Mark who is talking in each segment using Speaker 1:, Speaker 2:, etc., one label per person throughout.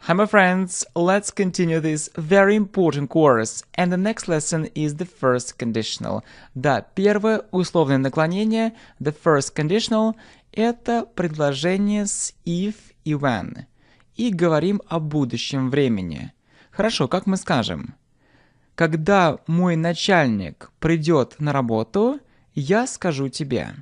Speaker 1: Hi my friends, let's continue this very important course, and the next lesson is the first conditional. Да, первое условное наклонение, the first conditional, это предложение с if и when. И говорим о будущем времени. Хорошо, как мы скажем? Когда мой начальник придет на работу, я скажу тебе.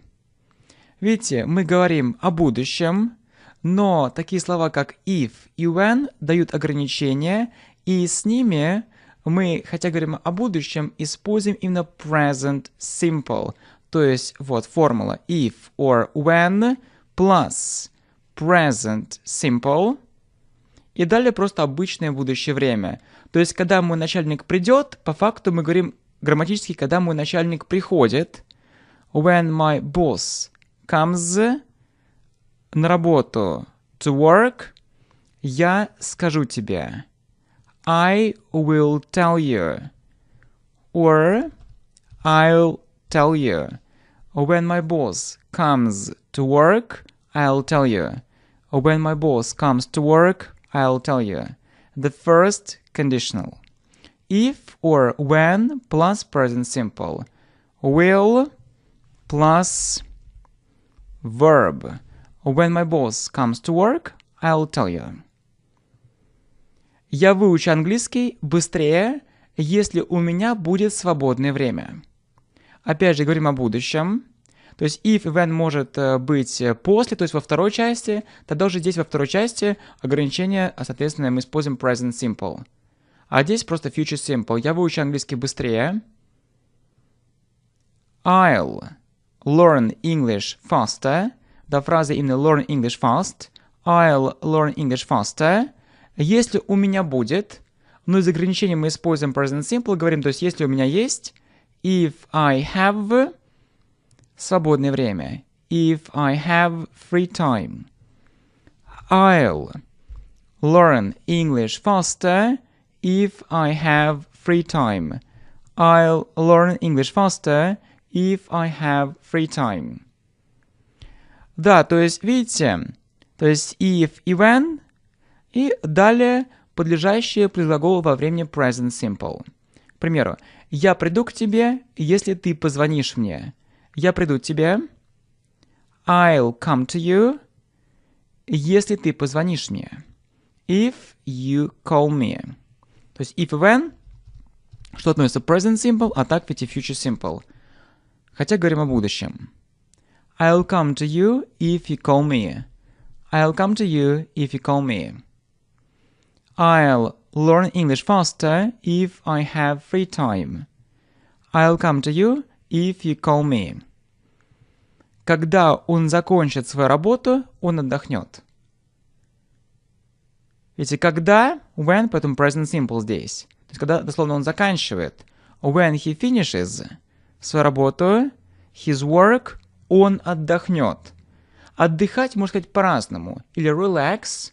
Speaker 1: Видите, мы говорим о будущем, но такие слова, как if и when, дают ограничения, и с ними мы, хотя говорим о будущем, используем именно present simple. То есть, вот формула if or when plus present simple, и далее просто обычное будущее время. То есть, когда мой начальник придет, по факту мы говорим грамматически, когда мой начальник приходит. When my boss comes на работу, to work, я скажу тебе. I will tell you. Or I'll tell you. When my boss comes to work, I'll tell you. When my boss comes to work, I'll tell you. The first conditional. If or when plus present simple. Will plus verb. When my boss comes to work, I'll tell you. Я выучу английский быстрее, если у меня будет свободное время. Опять же, говорим о будущем. То есть if и when может быть после, то есть во второй части. Тогда уже здесь во второй части ограничение, соответственно, мы используем present simple. А здесь просто future simple. Я выучу английский быстрее. I'll learn English faster. До фразы именно learn English fast. I'll learn English faster. Если у меня будет, но из ограничений мы используем present simple, говорим, то есть если у меня есть, if I have свободное время, if I have free time. I'll learn English faster if I have free time. I'll learn English faster if I have free time. Да, то есть, видите, то есть if и when, и далее подлежащие предглаголу во времени present simple. К примеру, я приду к тебе, если ты позвонишь мне. Я приду к тебе. I'll come to you, если ты позвонишь мне. If you call me. То есть if и when, что относится к present simple, а так ведь и future simple. Хотя говорим о будущем. I'll come to you if you call me. I'll come to you if you call me. I'll learn English faster if I have free time. I'll come to you if you call me. Когда он закончит свою работу, он отдохнет. Видите, когда, when, поэтому present simple здесь. То есть, когда, дословно, он заканчивает. When he finishes свою работу, his work, он отдохнет. Отдыхать можно сказать по-разному. Или relax,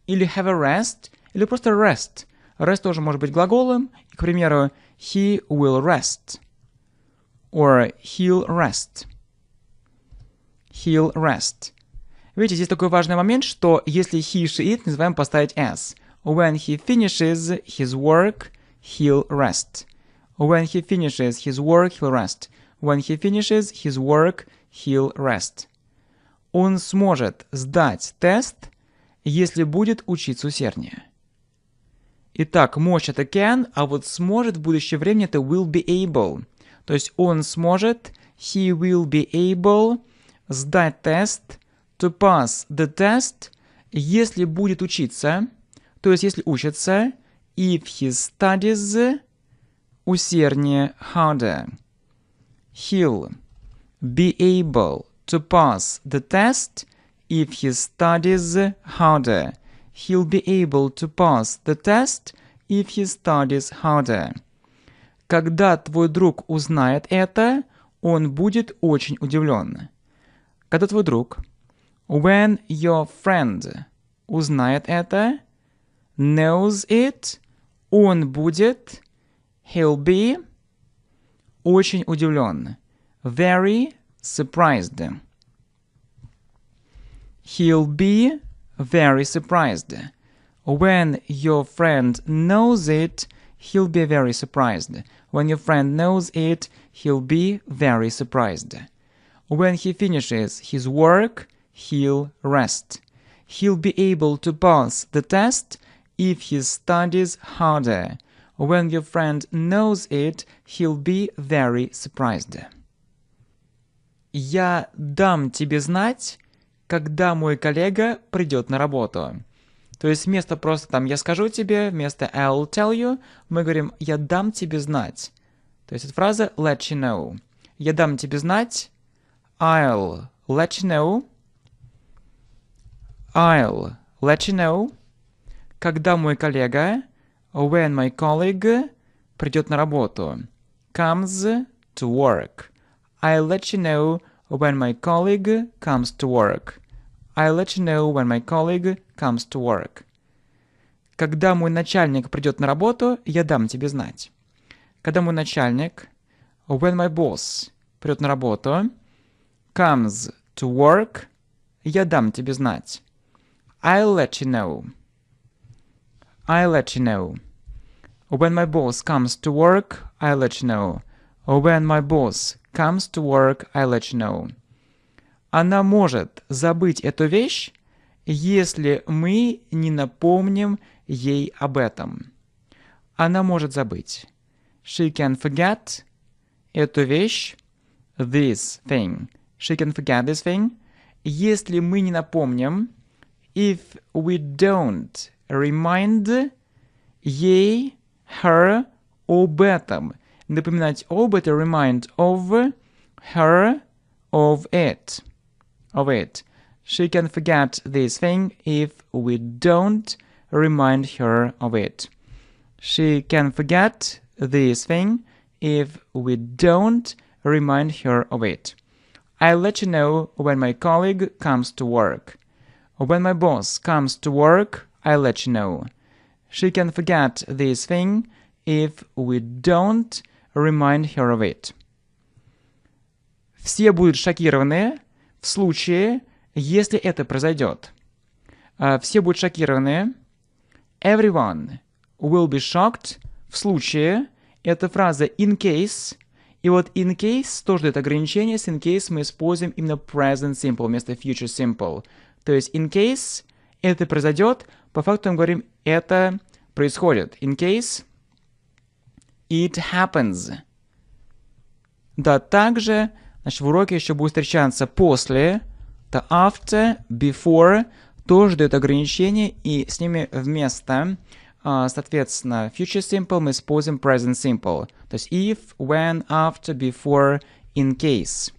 Speaker 1: или have a rest, или просто rest. Rest тоже может быть глаголом. К примеру, he will rest. Or he'll rest. He'll rest. Видите, здесь такой важный момент, что если he, she, it, называем поставить s. When he finishes his work, he'll rest. When he finishes his work, he'll rest. When he finishes his work, he'll rest. Он сможет сдать тест, если будет учиться усерднее. Итак, мощь это can, а вот сможет в будущем времени это will be able. То есть он сможет, he will be able, сдать тест, to pass the test, если будет учиться, то есть если учится, if he studies, усерднее, harder. He'll be able to pass the test if he studies harder. He'll be able to pass the test if he studies harder. Когда твой друг узнает это, он будет очень удивлен. Когда твой друг, when your friend узнает это, knows it, он будет, he'll be, очень удивлен. Very surprised. He'll be very surprised. When your friend knows it, he'll be very surprised. When your friend knows it, he'll be very surprised. When he finishes his work, he'll rest. He'll be able to pass the test if he studies harder. When your friend knows it, he'll be very surprised. Я дам тебе знать, когда мой коллега придет на работу. То есть вместо просто там «я скажу тебе», вместо «I'll tell you» мы говорим «я дам тебе знать». То есть это фраза «let you know». Я дам тебе знать, I'll let you know, I'll let you know, когда мой коллега, when my colleague, придет на работу, comes to work. I'll let you know when my colleague comes to work. I'll let you know when my colleague comes to work. Когда мой начальник придет на работу, я дам тебе знать. Когда мой начальник, when my boss, придет на работу, comes to work, я дам тебе знать. I'll let you know. I'll let you know. When my boss comes to work, I'll let you know. When my boss comes to work, I'll let you know. Она может забыть эту вещь, если мы не напомним ей об этом. Она может забыть. She can forget эту вещь, this thing. She can forget this thing, если мы не напомним, if we don't remind ей, her, об этом. Напоминать об это, remind of her, of it. Of it. She can forget this thing if we don't remind her of it. She can forget this thing if we don't remind her of it. I'll let you know when my colleague comes to work. When my boss comes to work, I'll let you know. She can forget this thing if we don't remind her of it. Все будут шокированы в случае, если это произойдет. Все будут шокированы. Everyone will be shocked в случае. Это фраза in case. И вот in case тоже дает ограничение. С in case мы используем именно present simple вместо future simple. То есть in case это произойдет, по факту мы говорим это происходит. In case it happens. Да, также в уроке еще будет встречаться после, то after, before, тоже дает ограничения, и с ними вместо, соответственно, future simple мы используем present simple. То есть if, when, after, before, in case.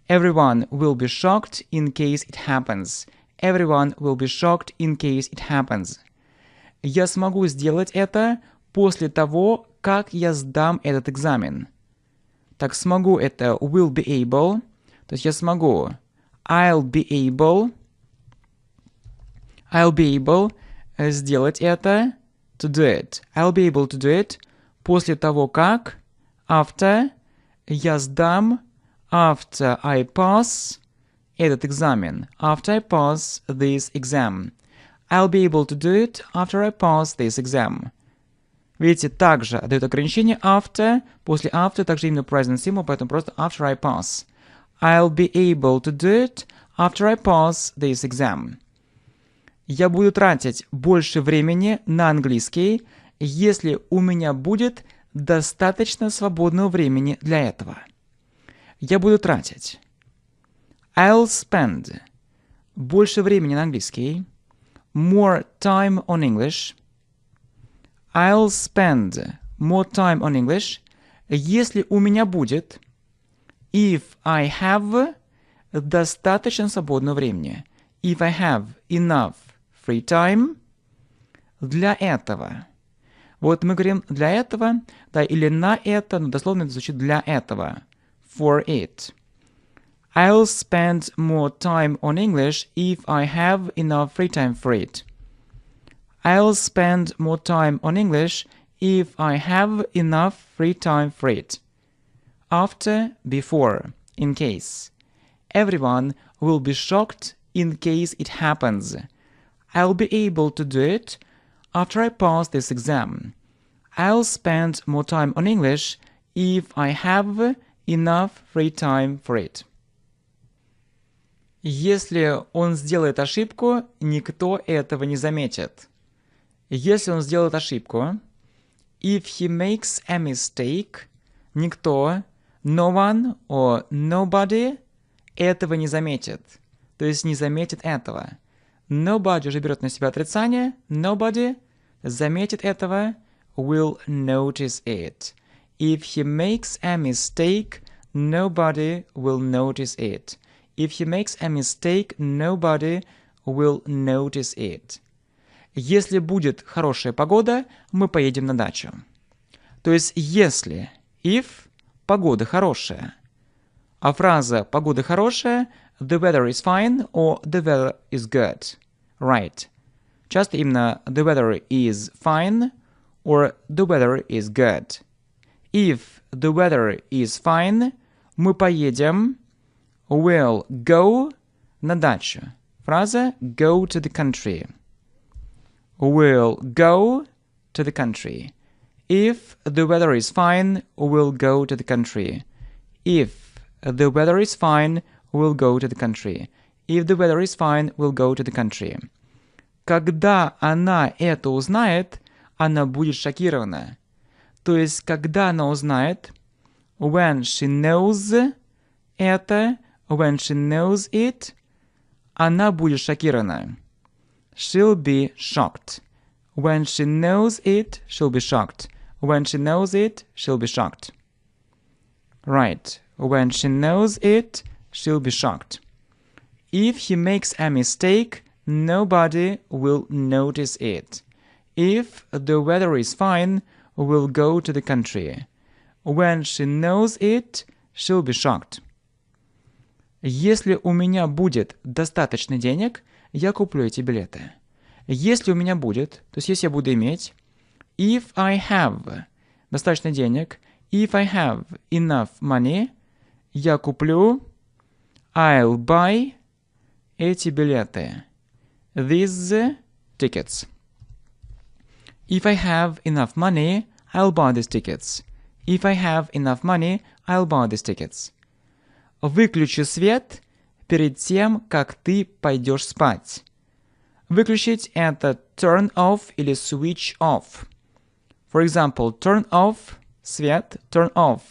Speaker 1: Everyone will be shocked in case it happens. Everyone will be shocked in case it happens. Я смогу сделать это после того, как я сдам этот экзамен. Так, смогу это will be able, то есть я смогу I'll be able сделать это, to do it. I'll be able to do it после того, как after я сдам, after I pass этот экзамен. After I pass this exam. I'll be able to do it after I pass this exam. Видите, также дает ограничение after, после after также именно present simple, поэтому просто after I pass. I'll be able to do it after I pass this exam. Я буду тратить больше времени на английский, если у меня будет достаточно свободного времени для этого. Я буду тратить. I'll spend больше времени на английский. More time on English. I'll spend more time on English, если у меня будет, if I have достаточно свободного времени. If I have enough free time для этого. Вот мы говорим для этого, да, или на это, но дословно это звучит для этого. For it. I'll spend more time on English if I have enough free time for it. I'll spend more time on English if I have enough free time for it. After, before, in case. Everyone will be shocked in case it happens. I'll be able to do it after I pass this exam. I'll spend more time on English if I have enough free time for it. Если он сделает ошибку, никто этого не заметит. Если он сделает ошибку, if he makes a mistake, никто, no one or nobody этого не заметит. То есть не заметит этого. Nobody уже берет на себя отрицание. Nobody заметит этого. Will notice it. If he makes a mistake, nobody will notice it. If he makes a mistake, nobody will notice it. Если будет хорошая погода, мы поедем на дачу. То есть если, if, погода хорошая. А фраза «погода хорошая» the weather is fine or the weather is good. Right. Часто именно the weather is fine or the weather is good. If the weather is fine, мы поедем, will go на дачу. Фраза go to the country. Will go to the country. If the weather is fine, we'll go to the country. If the weather is fine, we'll go to the country. If the weather is fine, we'll go to the country. Когда она это узнает, она будет шокирована. То есть, когда она узнает, when she knows это, when she knows it, она будет шокирована. She'll be shocked. When she knows it, she'll be shocked. When she knows it, she'll be shocked. Right. When she knows it, she'll be shocked. If he makes a mistake, nobody will notice it. If the weather is fine, we'll go to the country. When she knows it, she'll be shocked. Если у меня будет достаточно денег, я куплю эти билеты. Если у меня будет, то есть если я буду иметь, if I have достаточно денег, if I have enough money, я куплю, I'll buy эти билеты. These tickets. If I have enough money, I'll buy these tickets. If I have enough money, I'll buy these tickets. Выключи свет перед тем, как ты пойдешь спать. Выключить – это turn off или switch off. For example, turn off – свет, turn off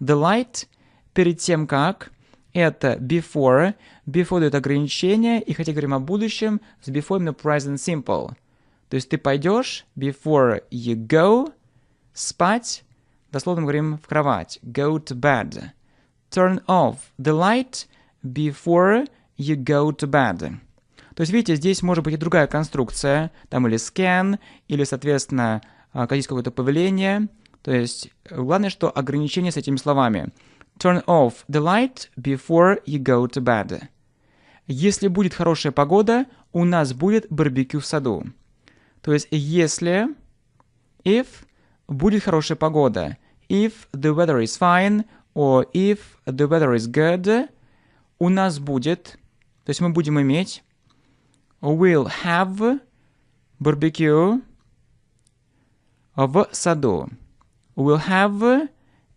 Speaker 1: the light перед тем, как – это before. Before дает ограничение, и хотя говорим о будущем, с before именно present simple. То есть ты пойдешь, before you go, спать, дословно говорим в кровать, go to bed. Turn off the light before you go to bed. То есть, видите, здесь может быть и другая конструкция, там или scan, или, соответственно, есть какое-то повеление. То есть, главное, что ограничение с этими словами. Turn off the light before you go to bed. Если будет хорошая погода, у нас будет барбекю в саду. То есть, если, if, будет хорошая погода, if the weather is fine, or if the weather is good, у нас будет, то есть мы будем иметь, we'll have barbecue в саду. We'll have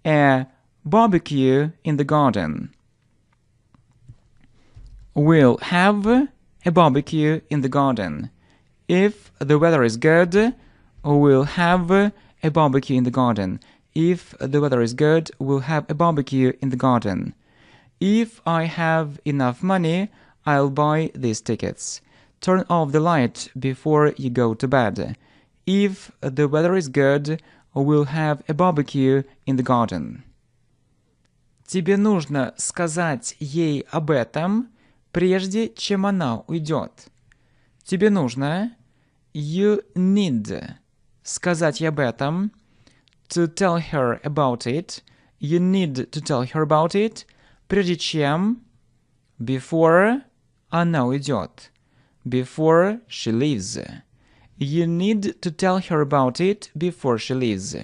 Speaker 1: a barbecue in the garden. We'll have a barbecue in the garden. If the weather is good, we'll have a barbecue in the garden. If the weather is good, we'll have a barbecue in the garden. If I have enough money, I'll buy these tickets. Turn off the light before you go to bed. If the weather is good, we'll have a barbecue in the garden. Тебе нужно сказать ей об этом, прежде чем она уйдет. Тебе нужно, you need, сказать ей об этом, to tell her about it. You need to tell her about it, прежде чем, before, она уйдет. Before she leaves. You need to tell her about it before she leaves.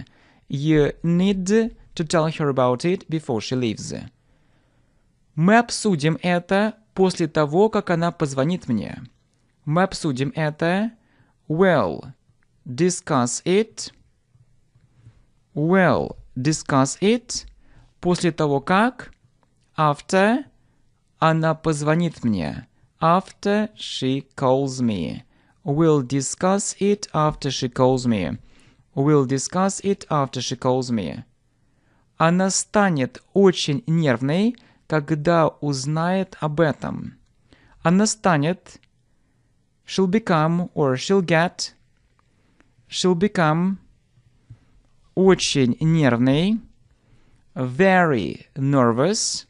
Speaker 1: You need to tell her about it before she leaves. Мы обсудим это после того, как она позвонит мне. Мы обсудим это. We'll discuss it. We'll discuss it. После того, как after она позвонит мне. After she calls me. We'll discuss it after she calls me. We'll discuss it after she calls me. Она станет очень нервной, когда узнает об этом. Она станет. She'll become or she'll get. She'll become очень нервной. Very nervous.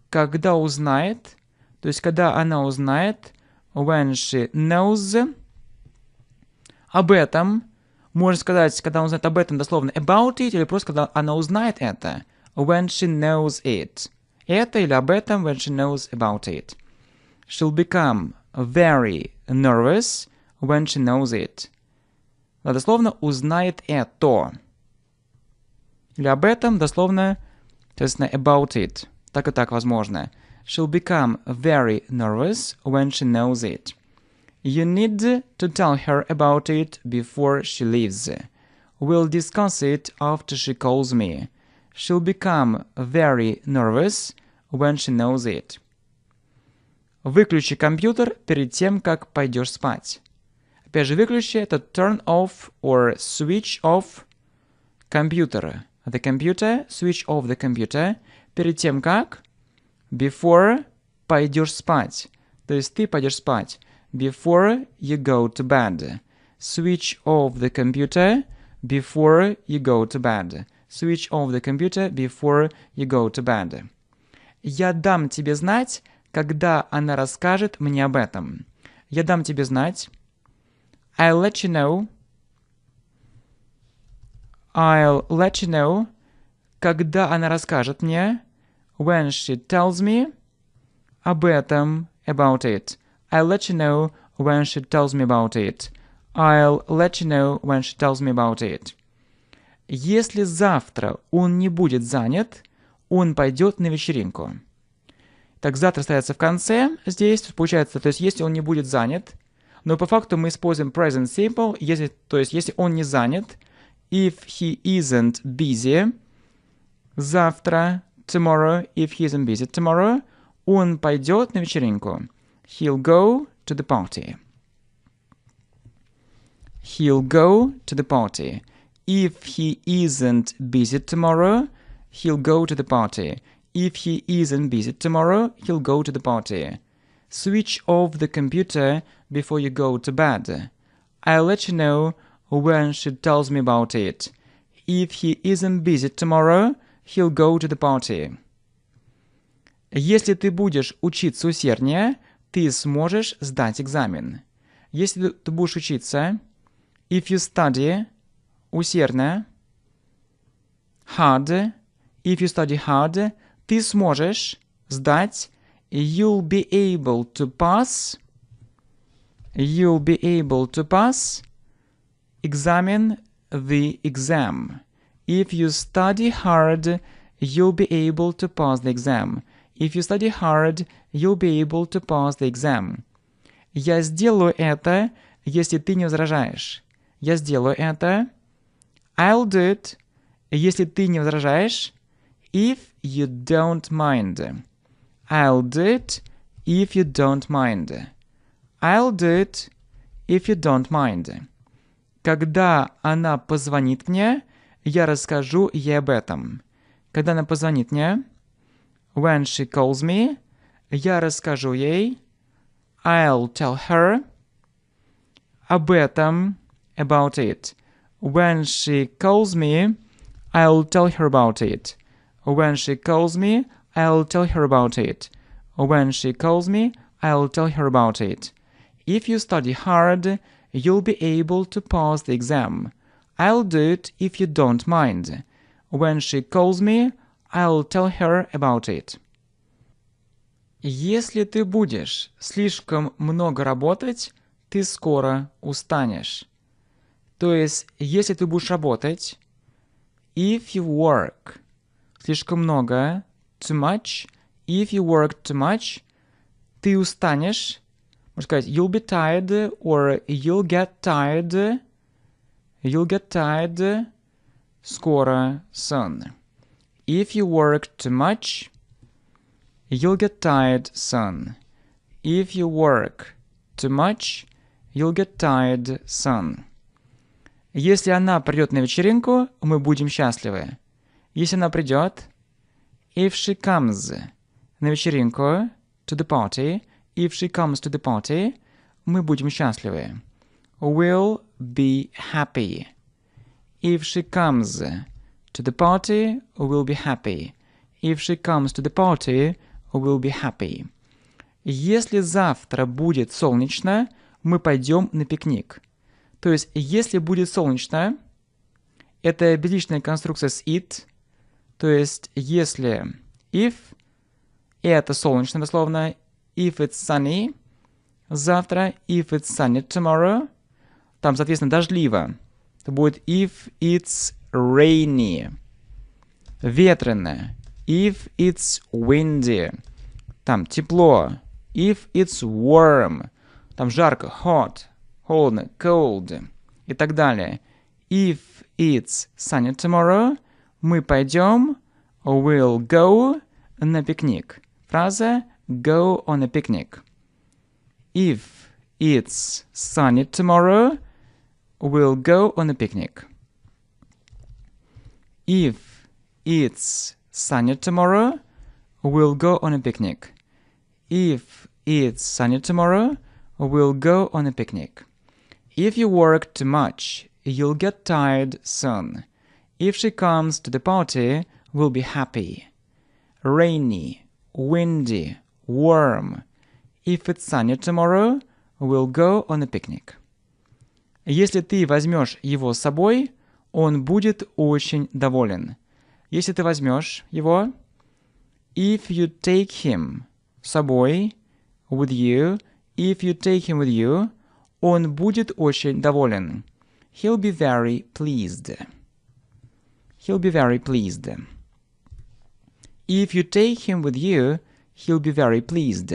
Speaker 1: Когда узнает. То есть, когда она узнает. When she knows. Об этом. Можно сказать, когда он узнает об этом, дословно about it, или просто когда она узнает это. When she knows it. Это или об этом, when she knows about it. She'll become very nervous when she knows it. Дословно узнает это. Или об этом, дословно, соответственно, about it. Так и так возможно. She'll become very nervous when she knows it. You need to tell her about it before she leaves. We'll discuss it after she calls me. She'll become very nervous when she knows it. Выключи компьютер перед тем, как пойдешь спать. Опять же, выключи — это turn off or switch off компьютер. The computer, switch off the computer. Перед тем, как before пойдешь спать. То есть ты пойдешь спать. Before you go to bed. Switch off the computer before you go to bed. Switch off the computer before you go to bed. Я дам тебе знать, когда она расскажет мне об этом. Я дам тебе знать. I'll let you know. I'll let you know. Когда она расскажет мне. When she tells me. Об этом. About it. I'll let you know when she tells me about it. I'll let you know when she tells me about it. Если завтра он не будет занят, он пойдет на вечеринку. Так, завтра ставится в конце здесь, получается, то есть если он не будет занят, но по факту мы используем present simple, то есть если он не занят, if he isn't busy, завтра, tomorrow, if he isn't busy tomorrow, он пойдет на вечеринку. He'll go to the party. He'll go to the party. If he isn't busy tomorrow, he'll go to the party. If he isn't busy tomorrow, he'll go to the party. Switch off the computer before you go to bed. I'll let you know when she tells me about it. If he isn't busy tomorrow, he'll go to the party. Если ты будешь учиться усерднее, ты сможешь сдать экзамен. Если ты будешь учиться, if you study, усердно, hard, if you study hard, ты сможешь сдать, you'll be able to pass, экзамен, the exam. If you study hard, you'll be able to pass the exam. If you study hard, you'll be able to pass the exam. Я сделаю это, если ты не возражаешь. Я сделаю это. I'll do it, если ты не возражаешь. If you don't mind. I'll do it, if you don't mind. I'll do it, if you don't mind. Когда она позвонит мне, я расскажу ей об этом. Когда она позвонит мне, when she calls me, я расскажу ей, I'll tell her, об этом, about it. When she calls me, I'll tell her about it. When she calls me, I'll tell her about it. When she calls me, I'll tell her about it. If you study hard, you'll be able to pass the exam. I'll do it if you don't mind. When she calls me, I'll tell her about it. Если ты будешь слишком много работать, ты скоро устанешь. То есть, если ты будешь работать, if you work, слишком много, too much, if you work too much, ты устанешь, Можно сказать you'll be tired or you'll get tired. You'll get tired скоро, soon. If you work too much, you'll get tired soon. If you work too much, you'll get tired soon. Если она придет на вечеринку, мы будем счастливы. Если она придет, if she comes на вечеринку, to the party, if she comes to the party, мы будем счастливы. We'll be happy. If she comes to the party, we'll be happy. If she comes to the party, we'll be happy. Если завтра будет солнечно, мы пойдем на пикник. То есть, если будет солнечно, это безличная конструкция с it. То есть, если if, это солнечно дословно, if it's sunny, завтра, if it's sunny tomorrow, там, соответственно, дождливо. Это будет if it's rainy. Ветрено. If it's windy. Там тепло. If it's warm. Там жарко. Hot. Холодно. Cold. И так далее. If it's sunny tomorrow, мы пойдем, we'll go на пикник. Фраза go on a picnic. If it's sunny tomorrow, we'll go on a picnic. If it's sunny tomorrow, we'll go on a picnic. If it's sunny tomorrow, we'll go on a picnic. If you work too much, you'll get tired soon. If she comes to the party, we'll be happy. Rainy, windy, warm. If it's sunny tomorrow, we'll go on a picnic. Если ты возьмешь его с собой, он будет очень доволен. Если ты возьмешь его, if you take him с собой, with you, if you take him with you, он будет очень доволен. He'll be very pleased. He'll be very pleased. If you take him with you, he'll be very pleased.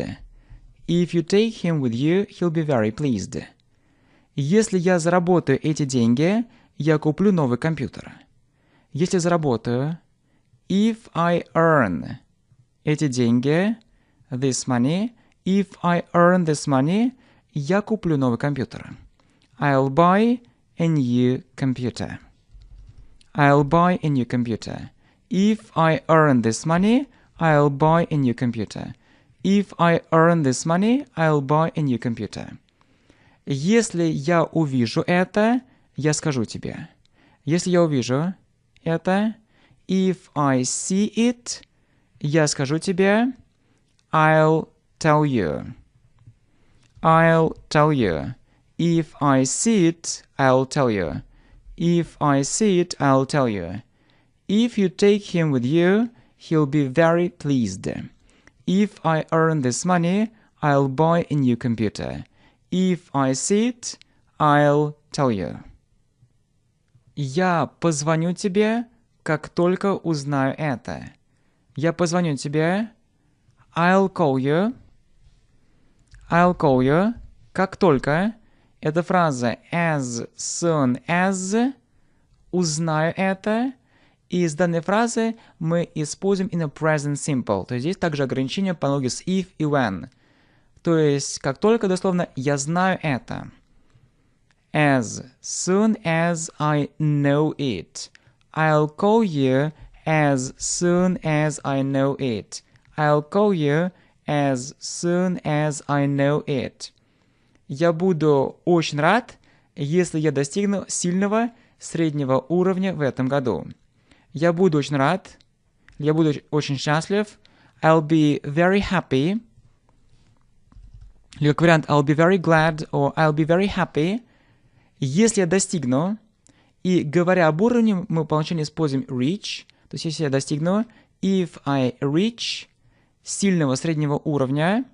Speaker 1: If you take him with you, he'll be very pleased. Если я заработаю эти деньги, я куплю новый компьютер. Если заработаю, if I earn эти деньги, this money, if I earn this money, я куплю новый компьютер. I'll buy a new computer. I'll buy a new computer. If I earn this money, I'll buy a new computer. If I earn this money, I'll buy a new computer. Если я увижу это, я скажу тебе. Если я увижу это, if I see it, я скажу тебе, I'll tell you. I'll tell you. If I see it, I'll tell you. If I see it, I'll tell you. If you take him with you, he'll be very pleased. If I earn this money, I'll buy a new computer. If I see it, I'll tell you. Я позвоню тебе, как только узнаю это. Я позвоню тебе. I'll call you. I'll call you. Как только. Это фраза as soon as. Узнаю это. И из данной фразы мы используем in a present simple. То есть здесь также ограничение по аналогии с if и when. То есть, как только, дословно, я знаю это. As soon as I know it. I'll call you as soon as I know it. I'll call you as soon as I know it. Я буду очень рад, если я достигну сильного среднего уровня в этом году. Я буду очень рад, я буду очень счастлив. I'll be very happy. Или как вариант I'll be very glad or I'll be very happy. Если я достигну, и говоря об уровне, мы по умолчанию используем reach. То есть если я достигну, if I reach сильного среднего уровня,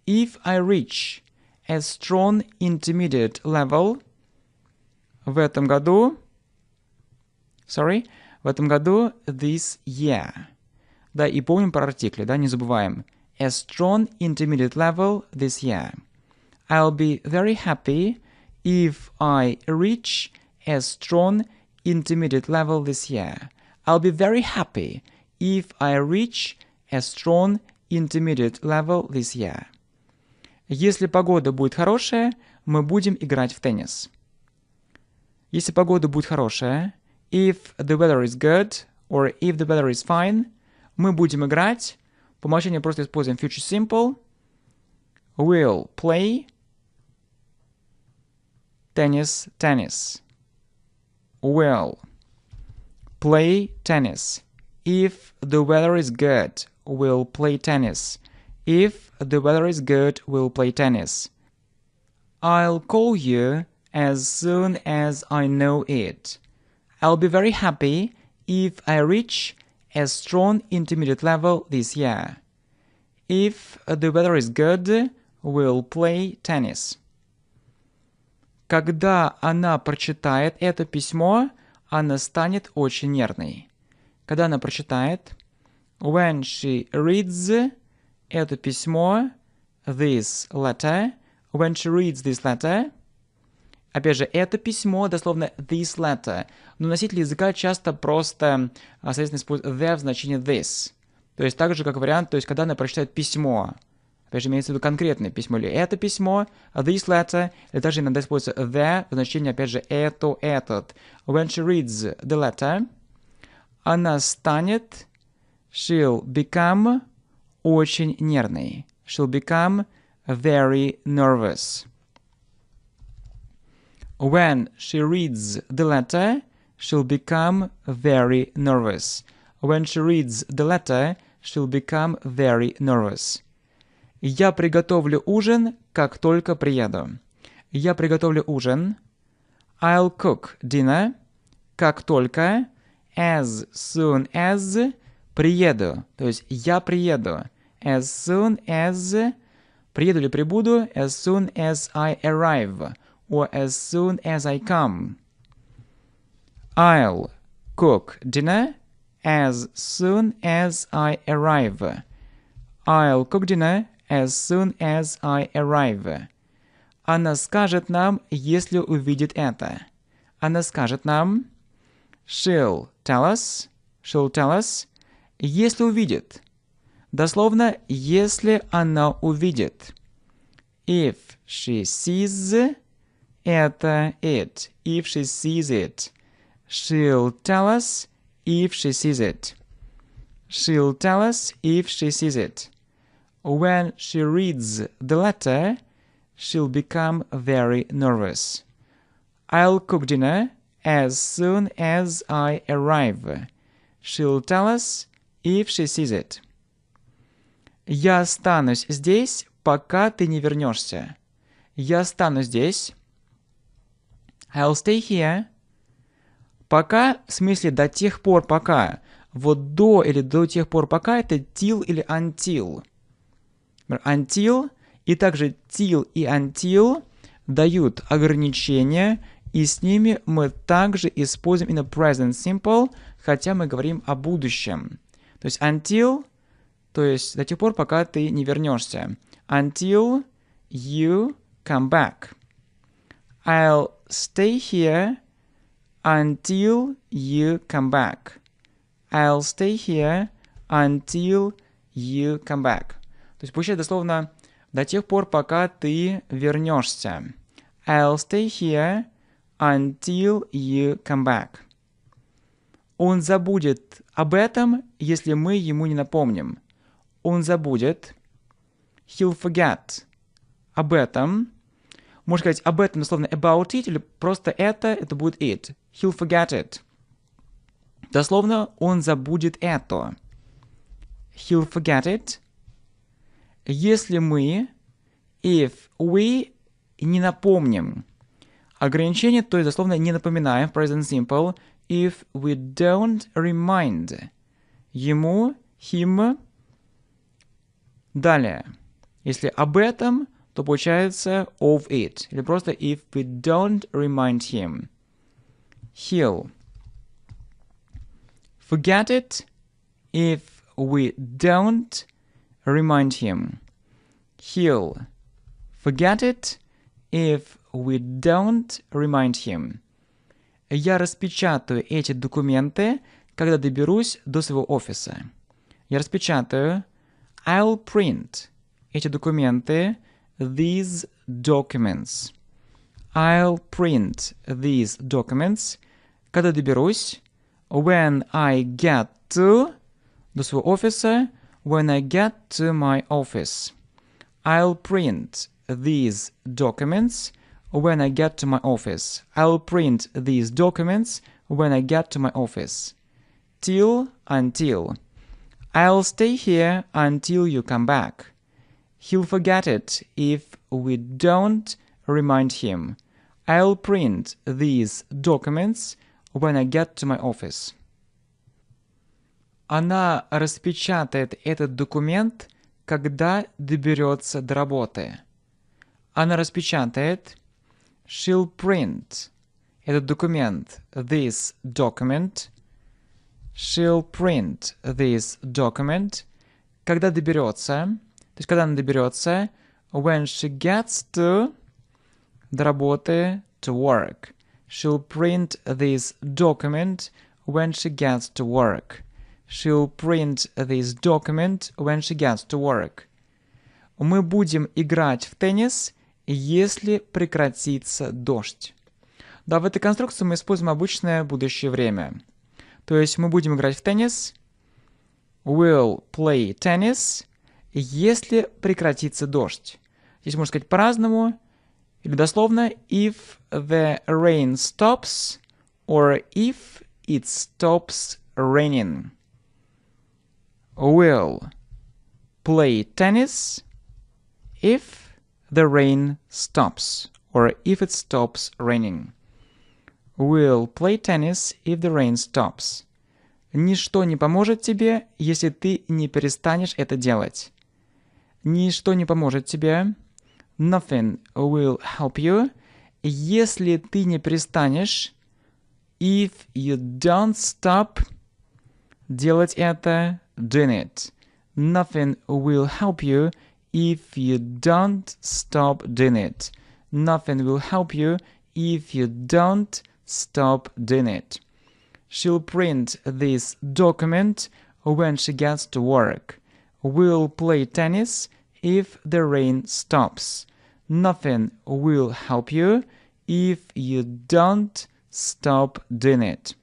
Speaker 1: if I reach a strong intermediate level в этом году, this year. Да, и помним про артикли, да, не забываем. A strong intermediate level this year. I'll be very happy if I reach a strong intermediate level this year. I'll be very happy if I reach a strong intermediate level this year. Если погода будет хорошая, мы будем играть в теннис. Если погода будет хорошая, if the weather is good, or if the weather is fine, мы будем играть. По умолчанию просто используем future simple. We'll play tennis, tennis. We'll play tennis. If the weather is good, we'll play tennis. If the weather is good, we'll play tennis. I'll call you as soon as I know it. I'll be very happy if I reach a strong intermediate level this year. If the weather is good, we'll play tennis. Когда она прочитает это письмо, она станет очень нервной. Когда она прочитает, when she reads это письмо, this letter, when she reads this letter, опять же, это письмо, дословно this letter, но носители языка часто просто, соответственно, используют the в значении this. То есть так же, как вариант, то есть когда она прочитает письмо, опять же, имеется в виду конкретное письмо, или это письмо, this letter, или также иногда используется the в значении, опять же, это, этот. When she reads the letter, она станет, she'll become, очень нервной. She'll become very nervous. When she reads the letter, she'll become very nervous. When she reads the letter, she'll become very nervous. Я приготовлю ужин, как только приеду. Я приготовлю ужин. I'll cook dinner, как только, as soon as, приеду. То есть я приеду. As soon as, приеду или прибуду, as soon as I arrive, or as soon as I come. I'll cook dinner as soon as I arrive. I'll cook dinner as soon as I arrive. Она скажет нам, если увидит это. Она скажет нам, she'll tell us, если увидит. Дословно, если она увидит. If she sees, это it. If she sees it. She'll tell us if she sees it. She'll tell us if she sees it. When she reads the letter, she'll become very nervous. I'll cook dinner as soon as I arrive. She'll tell us if she sees it. Я останусь здесь, пока ты не вернешься. Я останусь здесь. I'll stay here. Пока, в смысле до тех пор, пока. Вот до или до тех пор, пока это till или until. Until и также till и until дают ограничения, и с ними мы также используем именно present simple, хотя мы говорим о будущем. То есть until, то есть до тех пор, пока ты не вернешься. Until you come back. I'll stay here until you come back. I'll stay here until you come back. То есть получается дословно до тех пор, пока ты вернешься. I'll stay here until you come back. Он забудет об этом, если мы ему не напомним. Он забудет. He'll forget. Об этом. Можно сказать об этом дословно about it, или просто это будет it. He'll forget it. Дословно он забудет это. He'll forget it. Если мы, if we, не напомним. Ограничение, то есть дословно не напоминаем, present simple, if we don't remind. Ему, him. Далее. Если об этом, то получается of it. Или просто if we don't remind him. He'll forget it if we don't remind him. He'll forget it if we don't remind him. Я распечатаю эти документы, когда доберусь до своего офиса. Я распечатаю. I'll print эти документы. These documents. I'll print these documents. Когда доберусь. When I get to. До своего офиса. When I get to my office. I'll print these documents when I get to my office. I'll print these documents when I get to my office. Till, until. I'll stay here until you come back. He'll forget it if we don't remind him. I'll print these documents when I get to my office. Она распечатает этот документ, когда доберется до работы. Она распечатает. She'll print этот документ. This document. She'll print this document. Когда доберется. То есть, когда она доберется. When she gets to. До работы. To work. She'll print this document when she gets to work. She'll print this document when she gets to work. Мы будем играть в теннис, если прекратится дождь. Да, в этой конструкции мы используем обычное будущее время. То есть мы будем играть в теннис. We'll play tennis, если прекратится дождь. Здесь можно сказать по-разному. Или дословно, if the rain stops or if it stops raining. We'll play tennis if the rain stops or if it stops raining. We'll play tennis if the rain stops. Ничто не поможет тебе, если ты не перестанешь это делать. Ничто не поможет тебе. Nothing will help you. Если ты не перестанешь. If you don't stop делать это. Doing it. Nothing will help you if you don't stop doing it. Nothing will help you if you don't stop doing it. She'll print this document when she gets to work. We'll play tennis if the rain stops. Nothing will help you if you don't stop doing it.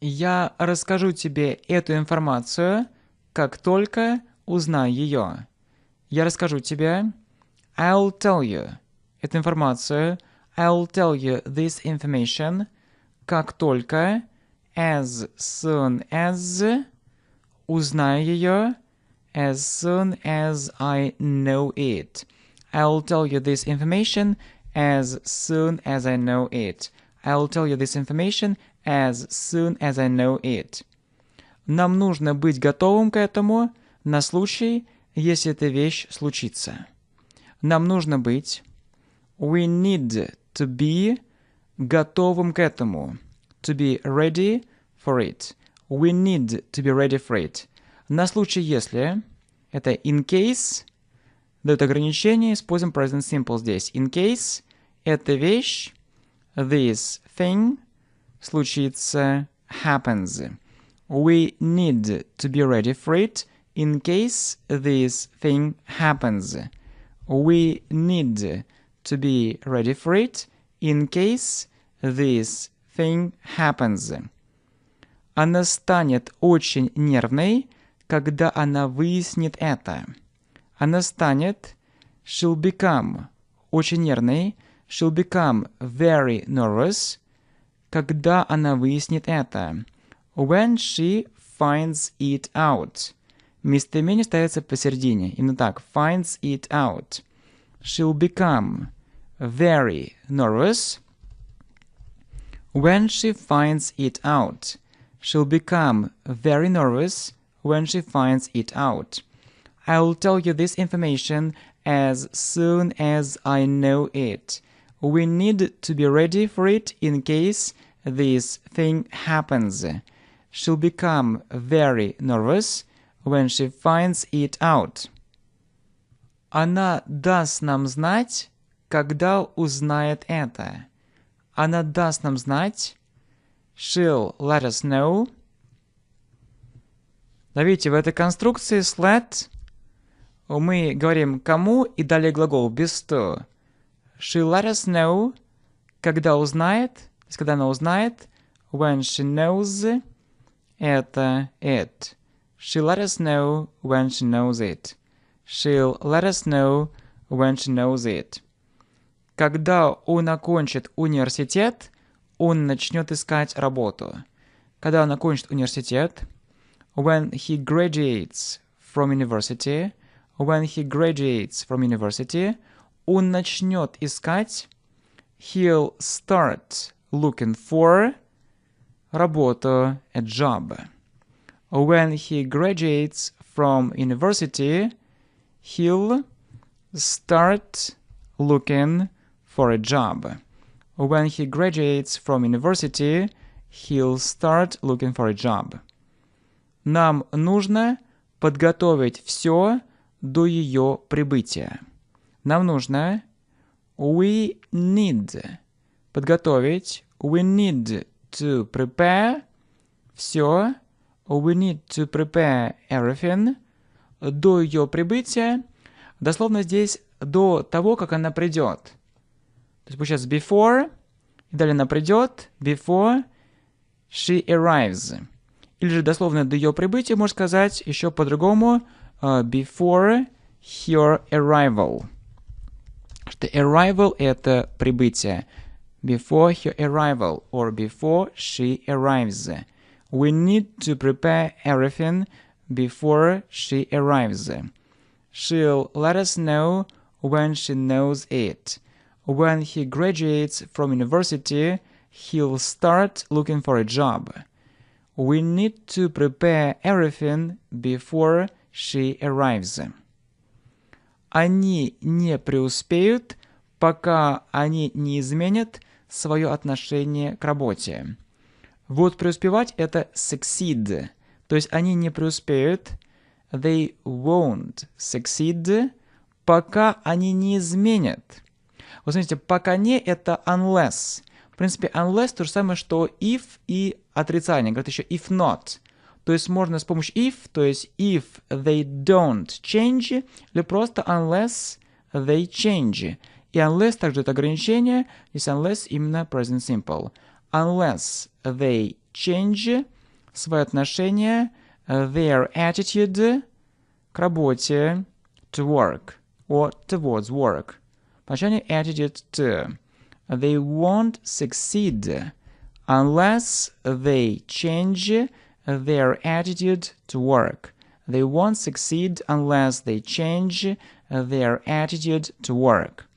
Speaker 1: Я расскажу тебе эту информацию, как только узнаю ее. Я расскажу тебе. I'll tell you эту информацию. I'll tell you this information, как только, as soon as, узнаю ее, as soon as I know it. I'll tell you this information as soon as I know it. I'll tell you this information as soon as I know it. Нам нужно быть готовым к этому на случай, если эта вещь случится. Нам нужно быть. We need to be готовым к этому. To be ready for it. We need to be ready for it. На случай, если. Это in case. Дает ограничение. Используем present simple здесь. In case. Эта вещь. This thing. Случится. Happens. We need to be ready for it in case this thing happens. We need to be ready for it in case this thing happens. Она станет очень нервной, когда она выяснит это. Она станет, she'll become, очень нервной, she'll become very nervous, когда она выяснит это. When she finds it out. Местоимение ставится посередине. Именно так. Finds it out. She'll become very nervous when she finds it out. She'll become very nervous when she finds it out. I'll tell you this information as soon as I know it. We need to be ready for it in case this thing happens. She'll become very nervous when she finds it out. Она даст нам знать, когда узнает это. Она даст нам знать. She'll let us know. Да, видите, в этой конструкции с let мы говорим кому и далее глагол без to. She'll let us know, когда узнает, то есть когда она узнает. When she knows, это it. She'll let us know when she knows it. She'll let us know when she knows it. Когда он окончит университет, он начнет искать работу. Когда он окончит университет, when he graduates from university, он начнет искать, he'll start looking for работу, a job. When he graduates from university, he'll start looking for a job. When he graduates from university, he'll start looking for a job. Нам нужно подготовить все до ее прибытия. Нам нужно we need подготовить, we need to prepare все, we need to prepare everything до ее прибытия, дословно здесь до того, как она придет. То есть получается before, и далее она придет, before she arrives. Или же дословно до ее прибытия можно сказать еще по-другому before her arrival. Что arrival это прибытие. Before her arrival or before she arrives. We need to prepare everything before she arrives. She'll let us know when she knows it. When he graduates from university, he'll start looking for a job. We need to prepare everything before she arrives. Они не преуспеют, пока они не изменят свое отношение к работе. Вот преуспевать – это succeed. То есть они не преуспеют. They won't succeed, пока они не изменят. Вот смотрите, пока не – это unless. В принципе, unless то же самое, что if и отрицание. Говорят еще if not. То есть можно с помощью if, то есть if they don't change, или просто unless they change. И unless также это ограничение. Здесь unless именно present simple. Unless they change свое отношение, their attitude к работе, to work, or towards work. Значение attitude to. They won't succeed unless they change their attitude to work. They won't succeed unless they change their attitude to work.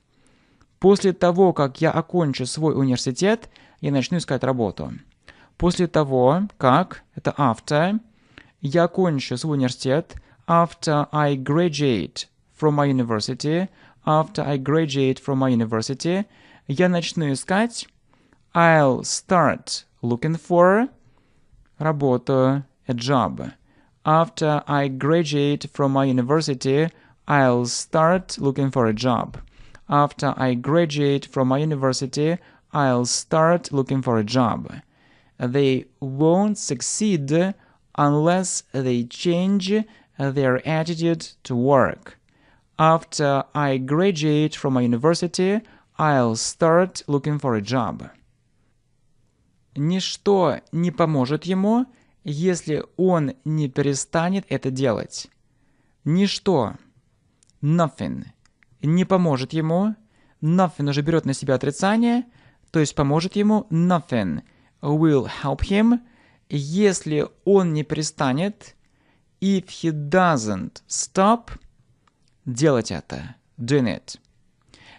Speaker 1: После того, как я окончу свой университет, я начну искать работу. После того, как, это after, я окончу свой университет, after I graduate from my university, я начну искать, I'll start looking for работу, a job. After I graduate from my university, I'll start looking for a job. After I graduate from my university, I'll start looking for a job. They won't succeed unless they change their attitude to work. After I graduate from my university, I'll start looking for a job. Ничто не поможет ему, если он не перестанет это делать. Ничто, nothing, не поможет ему. Nothing уже берет на себя отрицание, то есть поможет ему. Nothing will help him, если он не перестанет. If he doesn't stop делать это. Doing it.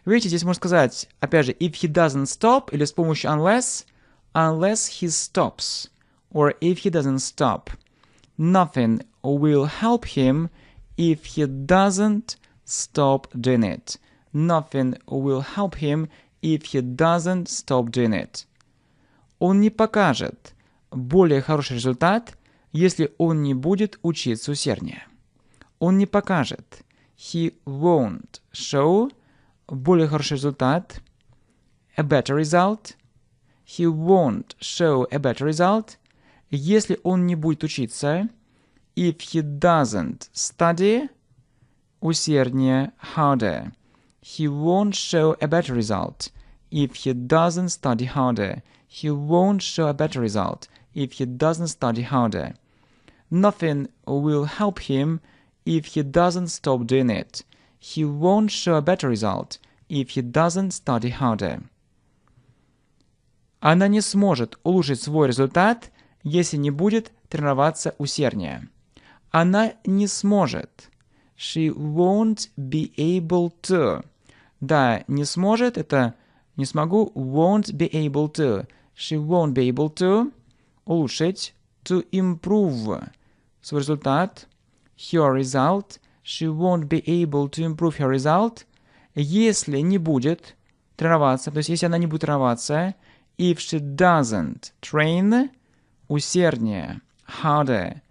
Speaker 1: Видите, здесь можно сказать, опять же, if he doesn't stop, или с помощью unless he stops, or if he doesn't stop. Nothing will help him if he doesn't stop doing it. Nothing will help him if he doesn't stop doing it. Он не покажет более хороший результат, если он не будет учиться усерднее. Он не покажет. he won't show более хороший результат, a better result. He won't show a better result. Если он не будет учиться, if he doesn't study, усерднее, harder. He won't show a better result. If he doesn't study harder. He won't show a better result. If he doesn't study harder. Nothing will help him if he doesn't stop doing it. He won't show a better result if he doesn't study harder. Она не сможет улучшить свой результат, если не будет тренироваться усерднее. Она не сможет. She won't be able to. Да, не сможет, это не смогу. Won't be able to. She won't be able to. Улучшить. To improve. Свой результат. Her result. She won't be able to improve her result. Если не будет тренироваться, то есть если она не будет тренироваться, if she doesn't train, усерднее, harder,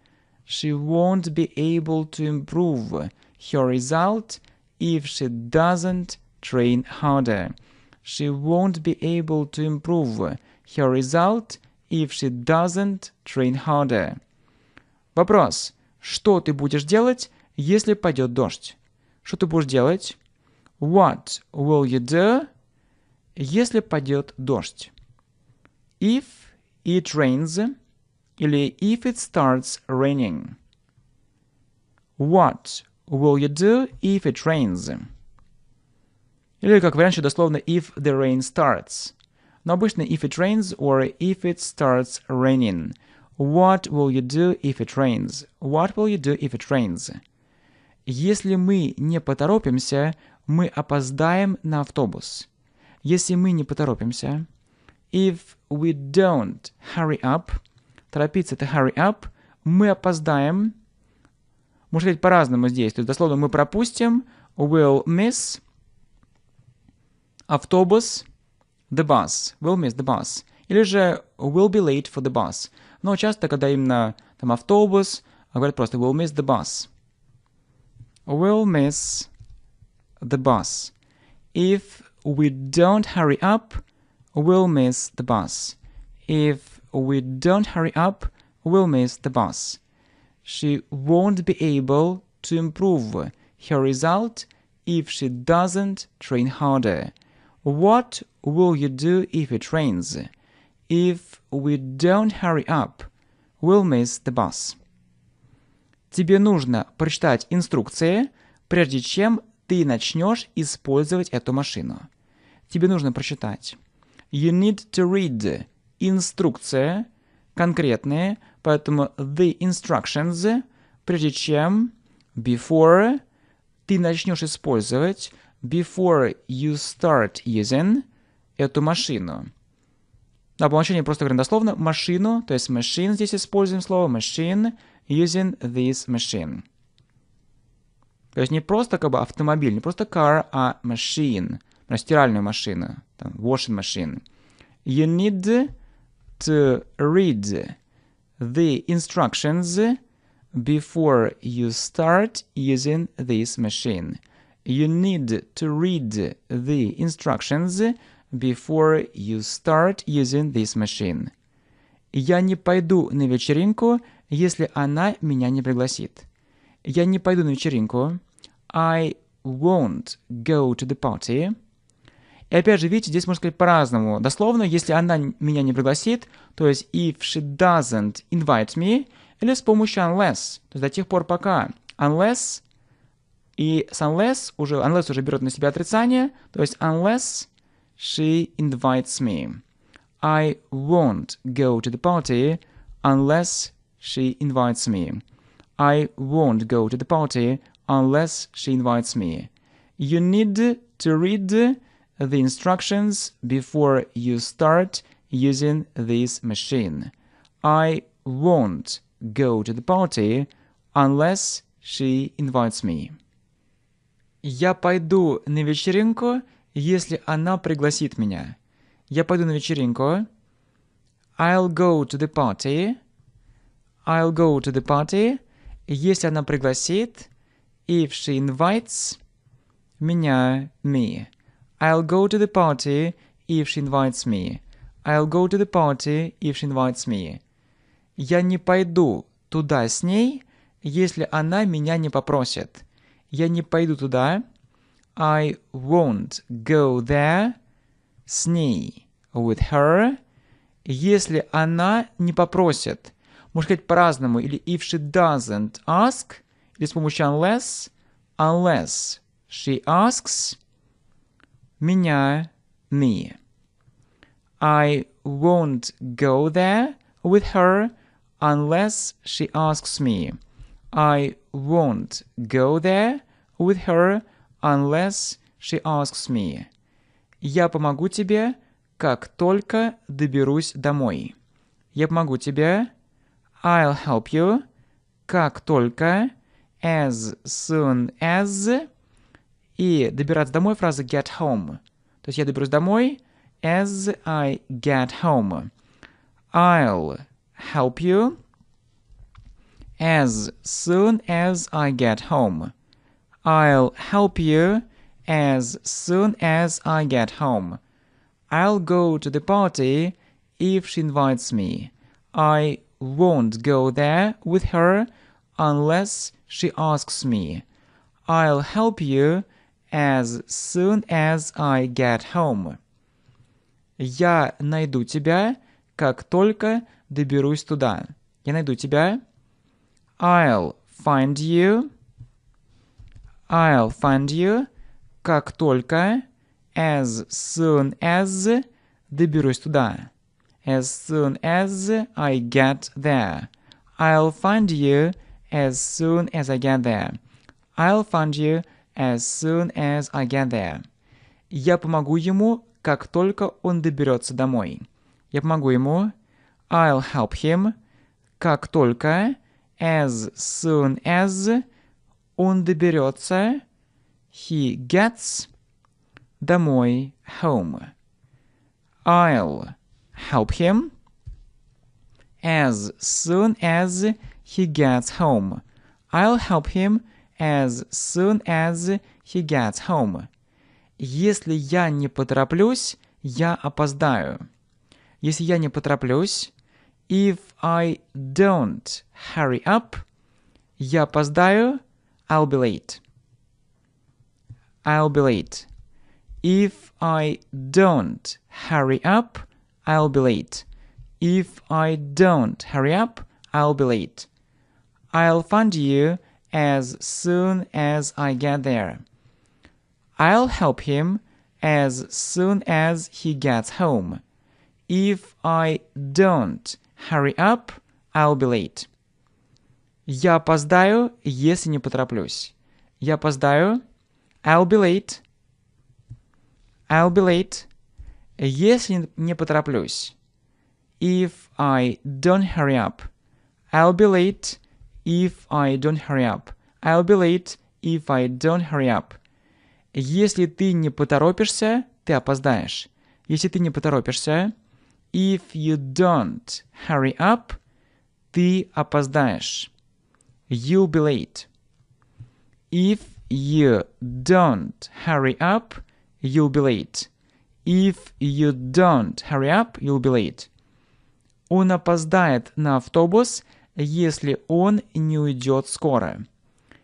Speaker 1: she won't be able to improve her result if she doesn't train harder. She won't be able to improve her result if she doesn't train harder. Вопрос. Что ты будешь делать, если пойдет дождь? Что ты будешь делать? What will you do, если пойдет дождь? If it rains, или if it starts raining. What will you do if it rains? Или как вариант еще дословно if the rain starts. Но обычно if it rains or if it starts raining. What will you do if it rains? What will you do if it rains? Если мы не поторопимся, мы опоздаем на автобус. Если мы не поторопимся, if we don't hurry up, торопиться это hurry up, мы опоздаем, можно сказать по-разному здесь, то есть дословно мы пропустим, will miss, автобус, the bus, will miss the bus, или же will be late for the bus. Но часто, когда именно там автобус, говорят просто will miss the bus. Will miss the bus. If we don't hurry up, we'll miss the bus. If we don't hurry up, we'll miss the bus. She won't be able to improve her result if she doesn't train harder. What will you do if it rains? If we don't hurry up, we'll miss the bus. Тебе нужно прочитать инструкции, прежде чем ты начнешь использовать эту машину. Тебе нужно прочитать. You need to read инструкция, конкретные, поэтому the instructions, прежде чем, before, ты начнешь использовать, before you start using эту машину. Да, по умолчанию просто говорим дословно машину, то есть machine, здесь используем слово machine, using this machine. То есть не просто как бы автомобиль, не просто car, а machine, стиральную машину, там, washing machine. You need to read the instructions before you start using this machine. You need to read the instructions before you start using this machine. Я не пойду на вечеринку, если она меня не пригласит. Я не пойду на вечеринку. I won't go to the party. И опять же, видите, здесь можно сказать по-разному. Дословно, если она меня не пригласит, то есть if she doesn't invite me, или с помощью unless, то есть до тех пор пока. Unless, и с unless уже берет на себя отрицание, то есть unless she invites me. I won't go to the party unless she invites me. I won't go to the party unless she invites me. You need to read the instructions before you start using this machine. I won't go to the party unless she invites me. Я пойду на вечеринку, если она пригласит меня. Я пойду на вечеринку. I'll go to the party. I'll go to the party. Если она пригласит. if she invites меня, me. I'll go to the party if she invites me. I'll go to the party if she invites me. Я не пойду туда с ней, если она меня не попросит. Я не пойду туда. I won't go there с ней, with her, если она не попросит. Можно сказать по-разному, или if she doesn't ask, или с помощью unless she asks меня, me. I won't go there with her unless she asks me. I won't go there with her unless she asks me. Я помогу тебе, как только доберусь домой. Я помогу тебе. I'll help you. Как только. As soon as. И добираться домой фраза get home. То есть я доберусь домой. As I get home. I'll help you. As soon as I get home. I'll help you as soon as I get home. I'll go to the party if she invites me. I won't go there with her unless she asks me. I'll help you as soon as I get home. Я найду тебя, как только доберусь туда. Я найду тебя. I'll find you. I'll find you, как только, as soon as, доберусь туда. As soon as I get there. I'll find you as soon as I get there. I'll find you as soon as I get there. Я помогу ему, как только он доберется домой. Я помогу ему. I'll help him, как только, as soon as, он доберется, he gets, домой, home. I'll help him as soon as he gets home. I'll help him as soon as he gets home. Если я не потороплюсь, я опоздаю. Если я не потороплюсь, if I don't hurry up, я опоздаю, I'll be late. I'll be late. If I don't hurry up, I'll be late. If I don't hurry up, I'll be late. I'll find you as soon as I get there. I'll help him as soon as he gets home. If I don't hurry up, I'll be late. Я опоздаю, если не потороплюсь. Я опоздаю. I'll be late. I'll be late. Если не потороплюсь. If I don't hurry up. I'll be late if I don't hurry up. I'll be late if I don't hurry up. Если ты не поторопишься, ты опоздаешь. Если ты не поторопишься. If you don't hurry up, ты опоздаешь. You'll be late. If you don't hurry up, you'll be late. If you don't hurry up, you'll be late. Он опоздает на автобус, если он не уйдет скоро.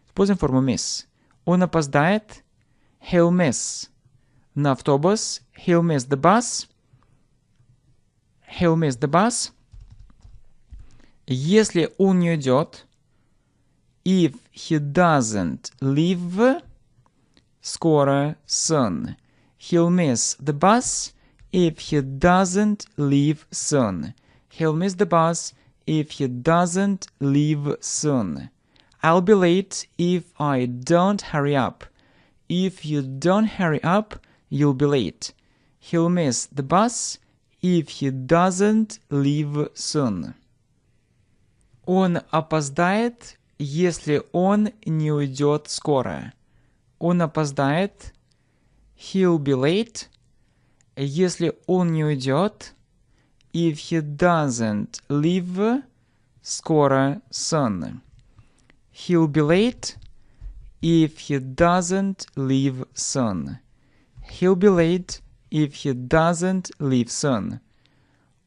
Speaker 1: Используем форму miss. Он опоздает. He'll miss. На автобус. He'll miss the bus. He'll miss the bus. Если он не уйдет. If he doesn't leave. Скоро, soon. He'll miss the bus if he doesn't leave soon. He'll miss the bus if he doesn't leave soon. I'll be late if I don't hurry up. If you don't hurry up, you'll be late. He'll miss the bus if he doesn't leave soon. Он опоздает, если он не уйдет скоро. Он опоздает. He'll be late. Если он не уйдет. If he doesn't leave. Скоро, soon. He'll be late. if he doesn't leave soon. He'll be late if he doesn't leave soon.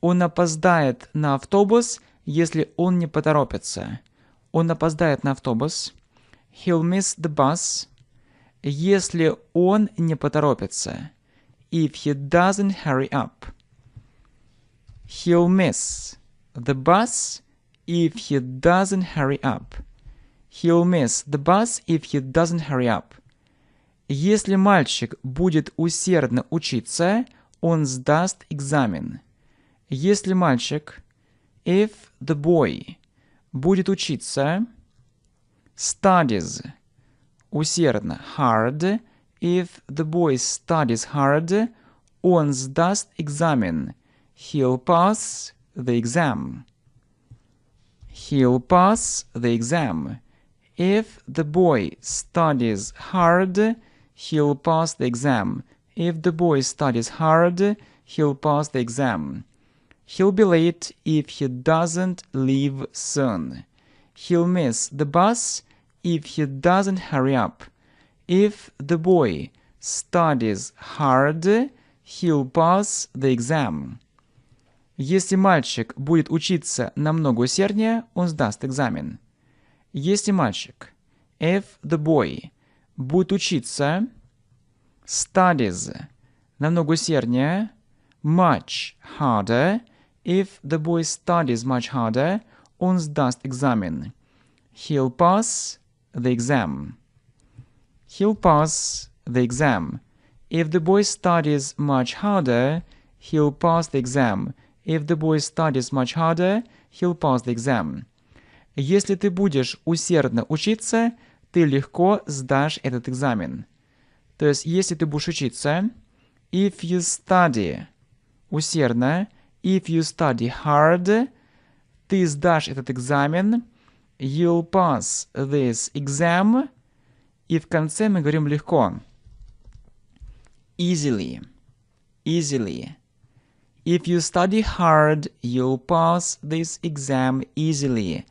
Speaker 1: Он опоздает на автобус, если он не поторопится. Он опоздает на автобус. He'll miss the bus, если он не поторопится. If he doesn't hurry up. He'll miss the bus if he doesn't hurry up. He'll miss the bus if he doesn't hurry up. Если мальчик будет усердно учиться, он сдаст экзамен. Если мальчик, if the boy, будет учиться, studies, усердно, hard, if the boy studies hard, он сдаст экзамен. He'll pass the exam. He'll pass the exam. If the boy studies hard, he'll pass the exam. If the boy studies hard, he'll pass the exam. He'll be late if he doesn't leave soon. He'll miss the bus if he doesn't hurry up. If the boy studies hard, he'll pass the exam. Если мальчик будет учиться намного усерднее, он сдаст экзамен. Если мальчик, if the boy, будет учиться, studies, намного усерднее, much harder, if the boy studies much harder, он сдаст экзамен. He'll pass the exam. He'll pass the exam. If the boy studies much harder, he'll pass the exam. If the boy studies much harder, he'll pass the exam. Если ты будешь усердно учиться, ты легко сдашь этот экзамен. То есть, если ты будешь учиться, if you study усердно, if you study hard, ты сдашь этот экзамен, you'll pass this exam, и в конце мы говорим легко. Easily. Easily. If you study hard, you'll pass this exam easily.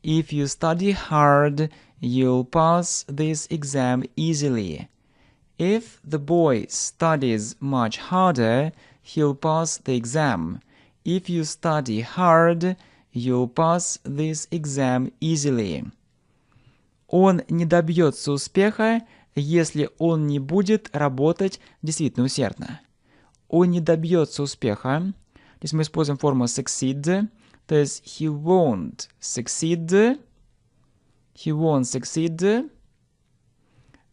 Speaker 1: If you study hard, you'll pass this exam easily. If the boy studies much harder, he'll pass the exam. If you study hard, you'll pass this exam easily. Он не добьется успеха, если он не будет работать действительно усердно. Он не добьется успеха. Здесь мы используем форму succeed, то есть he won't succeed. He won't succeed.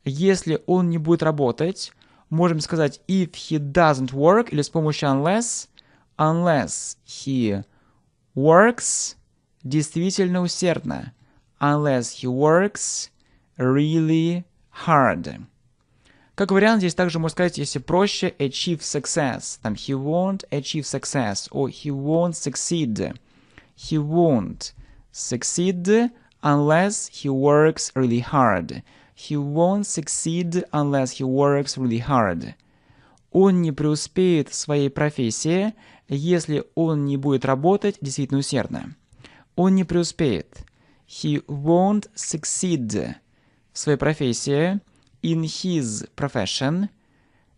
Speaker 1: Если он не будет работать, можем сказать if he doesn't work, или с помощью unless. Unless he works действительно усердно. Unless he works really hard. Как вариант, здесь также можно сказать, если проще, achieve success. Там he won't achieve success, or he won't succeed. He won't succeed unless he works really hard. He won't succeed unless he works really hard. Он не преуспеет в своей профессии, если он не будет работать действительно усердно. Он не преуспеет. He won't succeed в своей профессии, in his profession.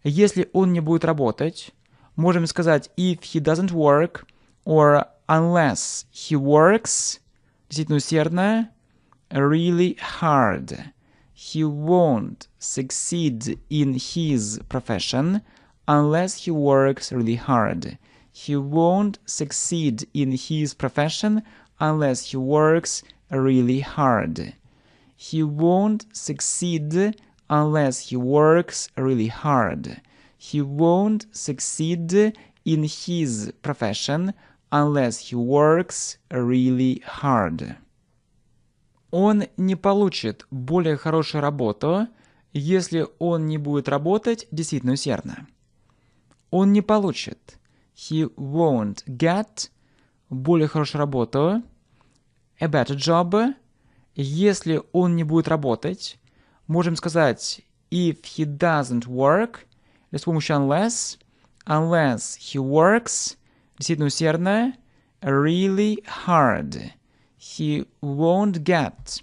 Speaker 1: Если он не будет работать, можем сказать if he doesn't work, or unless he works, действительно усердно, really hard. He won't succeed in his profession unless he works really hard. He won't succeed in his profession unless he works really hard. He won't succeed unless he works really hard. He won't succeed in his profession unless he works really hard. Он не получит более хорошую работу, если он не будет работать действительно усердно. Он не получит. He won't get более хорошую работу, a better job, если он не будет работать. Можем сказать if he doesn't work, или с помощью unless he works, действительно усердно, really hard. He won't get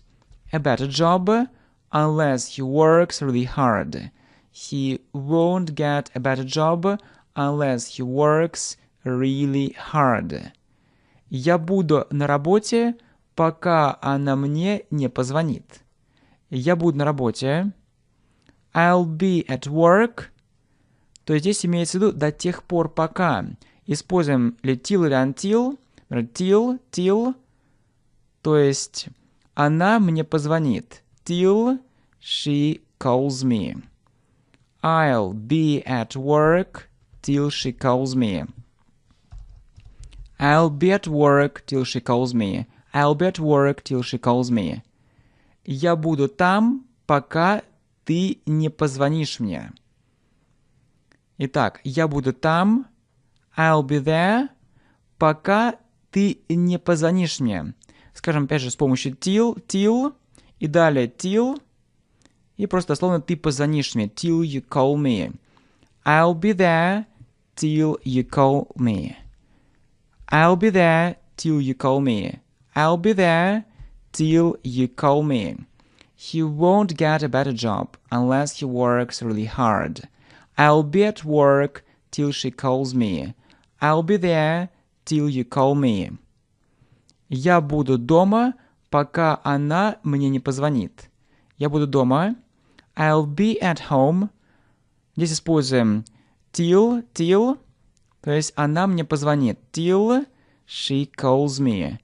Speaker 1: a better job unless he works really hard. He won't get a better job unless he works really hard. Я буду на работе, пока она мне не позвонит. Я буду на работе. I'll be at work. То есть здесь имеется в виду до тех пор, пока. Используем ли till или until. Till. То есть она мне позвонит. Till she calls me. I'll be at work till she calls me. I'll be at work till she calls me. I'll be at work till she calls me. Я буду там, пока ты не позвонишь мне. Итак, я буду там. I'll be there, пока ты не позвонишь мне. Скажем, опять же, с помощью till, и далее till, и просто дословно ты позвонишь мне. Till you call me. I'll be there till you call me. I'll be there till you call me. I'll be there till you call me. He won't get a better job unless he works really hard. I'll be at work till she calls me. I'll be there till you call me. Я буду дома, пока она мне не позвонит. Я буду дома. I'll be at home. Здесь используем till, то есть она мне позвонит. Till she calls me.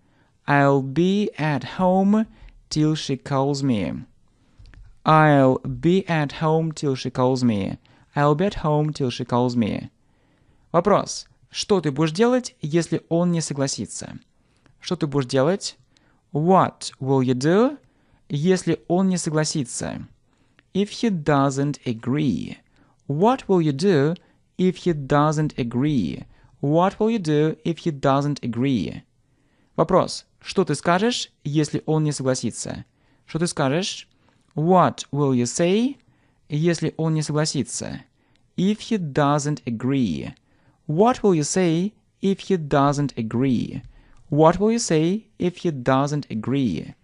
Speaker 1: I'll be at home till she calls me. I'll be at home till she calls me. I'll be at home till she calls me. Вопрос. Что ты будешь делать, если он не согласится? Что ты будешь делать? What will you do, если он не согласится? If he doesn't agree. What will you do if he doesn't agree? What will you do if he doesn't agree? Вопрос. Что ты скажешь, если он не согласится? Что ты скажешь? What will you say, если он не согласится? If he doesn't agree. What will you say if he doesn't agree? What will you say if he doesn't agree?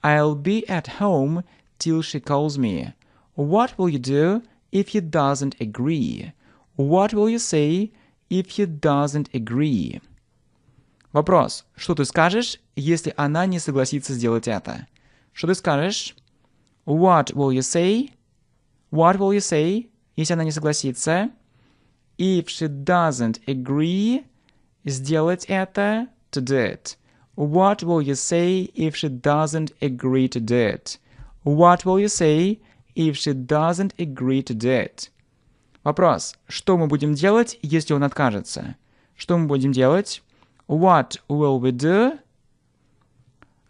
Speaker 1: I'll be at home till she calls me. What will you do if he doesn't agree? What will you say if he doesn't agree? Вопрос. Что ты скажешь, если она не согласится сделать это? Что ты скажешь? What will you say? What will you say, если она не согласится? If she doesn't agree, сделать это, to do it. What will you say if she doesn't agree to do it? What will you say if she doesn't agree to do it? Вопрос. Что мы будем делать, если он откажется? Что мы будем делать? What will we do?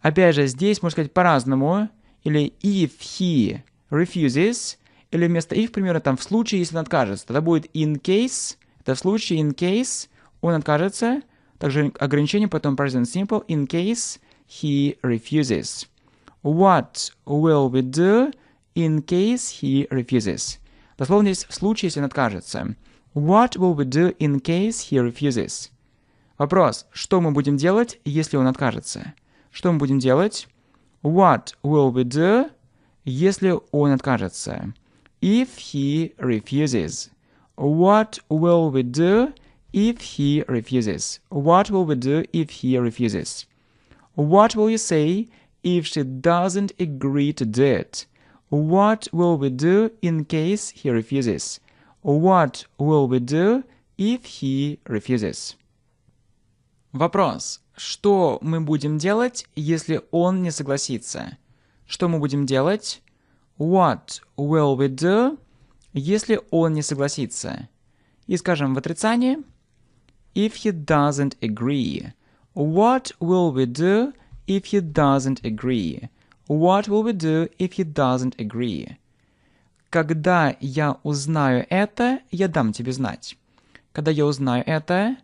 Speaker 1: Опять же, здесь можно сказать по-разному. Или if he refuses. Или вместо if, к примеру, там в случае, если он откажется. Тогда будет in case. Это в случае in case он откажется. Также ограничение потом present simple. In case he refuses. What will we do in case he refuses? Дословно здесь в случае, если он откажется. What will we do in case he refuses? Вопрос. Что мы будем делать, если он откажется? Что мы будем делать? What will we do, если он откажется? If he refuses. What will we do if he refuses? What will we do if he refuses? What will you say if she doesn't agree to do it? What will we do in case he refuses? What will we do if he refuses? Вопрос. Что мы будем делать, если он не согласится? Что мы будем делать? What will we do, если он не согласится? И скажем в отрицании. If he doesn't agree. What will we do if he doesn't agree? What will we do if he doesn't agree? Когда я узнаю это, я дам тебе знать. Когда я узнаю это,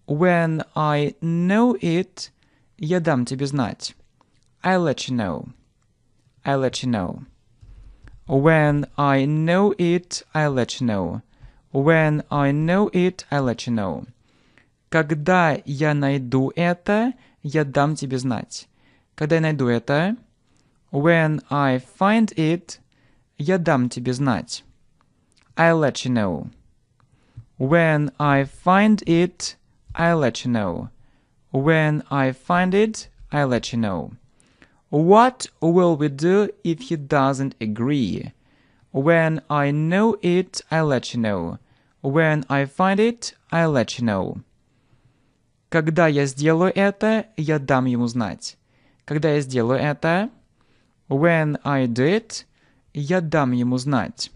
Speaker 1: when I know it, я дам тебе знать. I'll let you know. I'll let you know. When I know it, I'll let you know. When I know it, I'll let you know. Когда я найду это, я дам тебе знать. Когда я найду это, When I find it, я дам тебе знать. I'll let you know. When I find it, I'll let you know. When I find it, I'll let you know. What will we do if he doesn't agree? When I know it, I'll let you know. When I find it, I'll let you know. Когда я сделаю это, я дам ему знать. Когда я сделаю это, when I do it, я дам ему знать.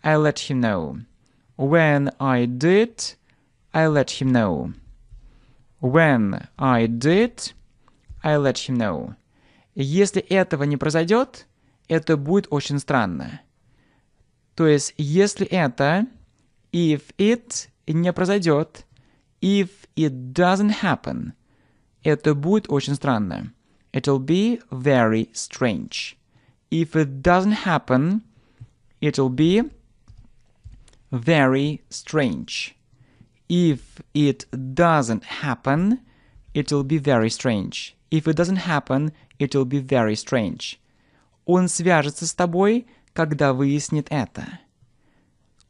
Speaker 1: I'll let him know. When I do it, I'll let him know. When I do it, I'll let him know. Если этого не произойдет, это будет очень странно. То есть, если это, if it не произойдет, if it doesn't happen, это будет очень странно. It'll be very strange. If it doesn't happen, it'll be very strange. If it doesn't happen, it'll be very strange. If it doesn't happen, it'll be very strange. Он свяжется с тобой, когда выяснит это.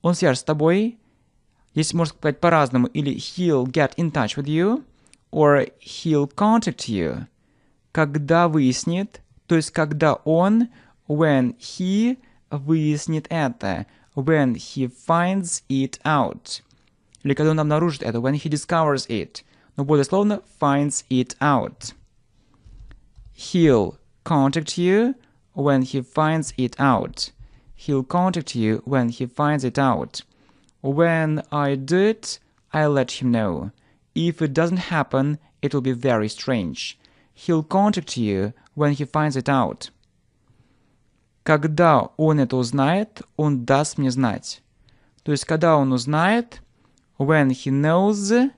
Speaker 1: Он свяжется с тобой, здесь можно сказать по-разному, или he'll get in touch with you, or he'll contact you, когда выяснит, то есть когда он, when he выяснит это, when he finds it out, или когда он обнаружит это, when he discovers it, но более словно finds it out. He'll contact you when he finds it out. He'll contact you when he finds it out. When I do it, I'll let him know. If it doesn't happen, it will be very strange. He'll contact you when he finds it out. Когда он это узнает, он даст мне знать. То есть, когда он узнает, when he knows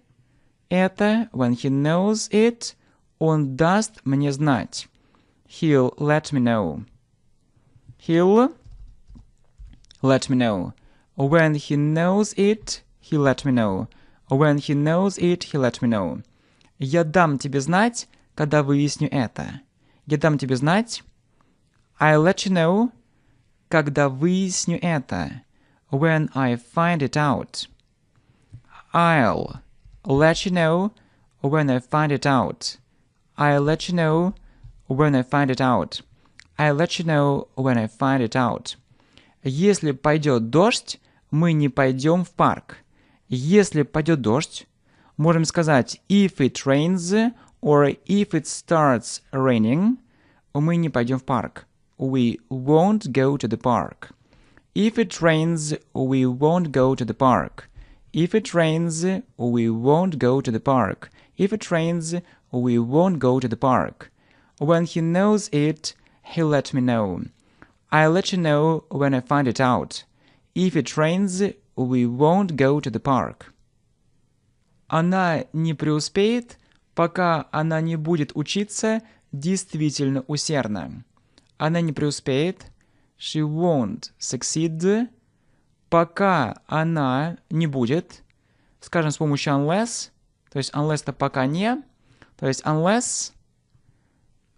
Speaker 1: это, when he knows it, он даст мне знать. He'll let me know. He'll let me know. When he knows it, he'll let me know. When he knows it, he'll let me know. Я дам тебе знать, когда выясню это. Я дам тебе знать. I'll let you know, когда выясню это. When I find it out. I'll let you know when I find it out. I'll let you know when I find it out. I'll let you know when I find it out. Если пойдет дождь, мы не пойдем в парк. Если пойдет дождь, можем сказать if it rains or if it starts raining, мы не пойдем в парк. We won't go to the park. If it rains, we won't go to the park. If it rains, we won't go to the park. If it rains, we won't go to the park. When he knows it, he'll let me know. I'll let you know when I find it out. If it rains, we won't go to the park. Она не преуспеет, пока она не будет учиться действительно усердно. Она не преуспеет, she won't succeed, пока она не будет, скажем, с помощью unless, то есть unless это пока не, то есть unless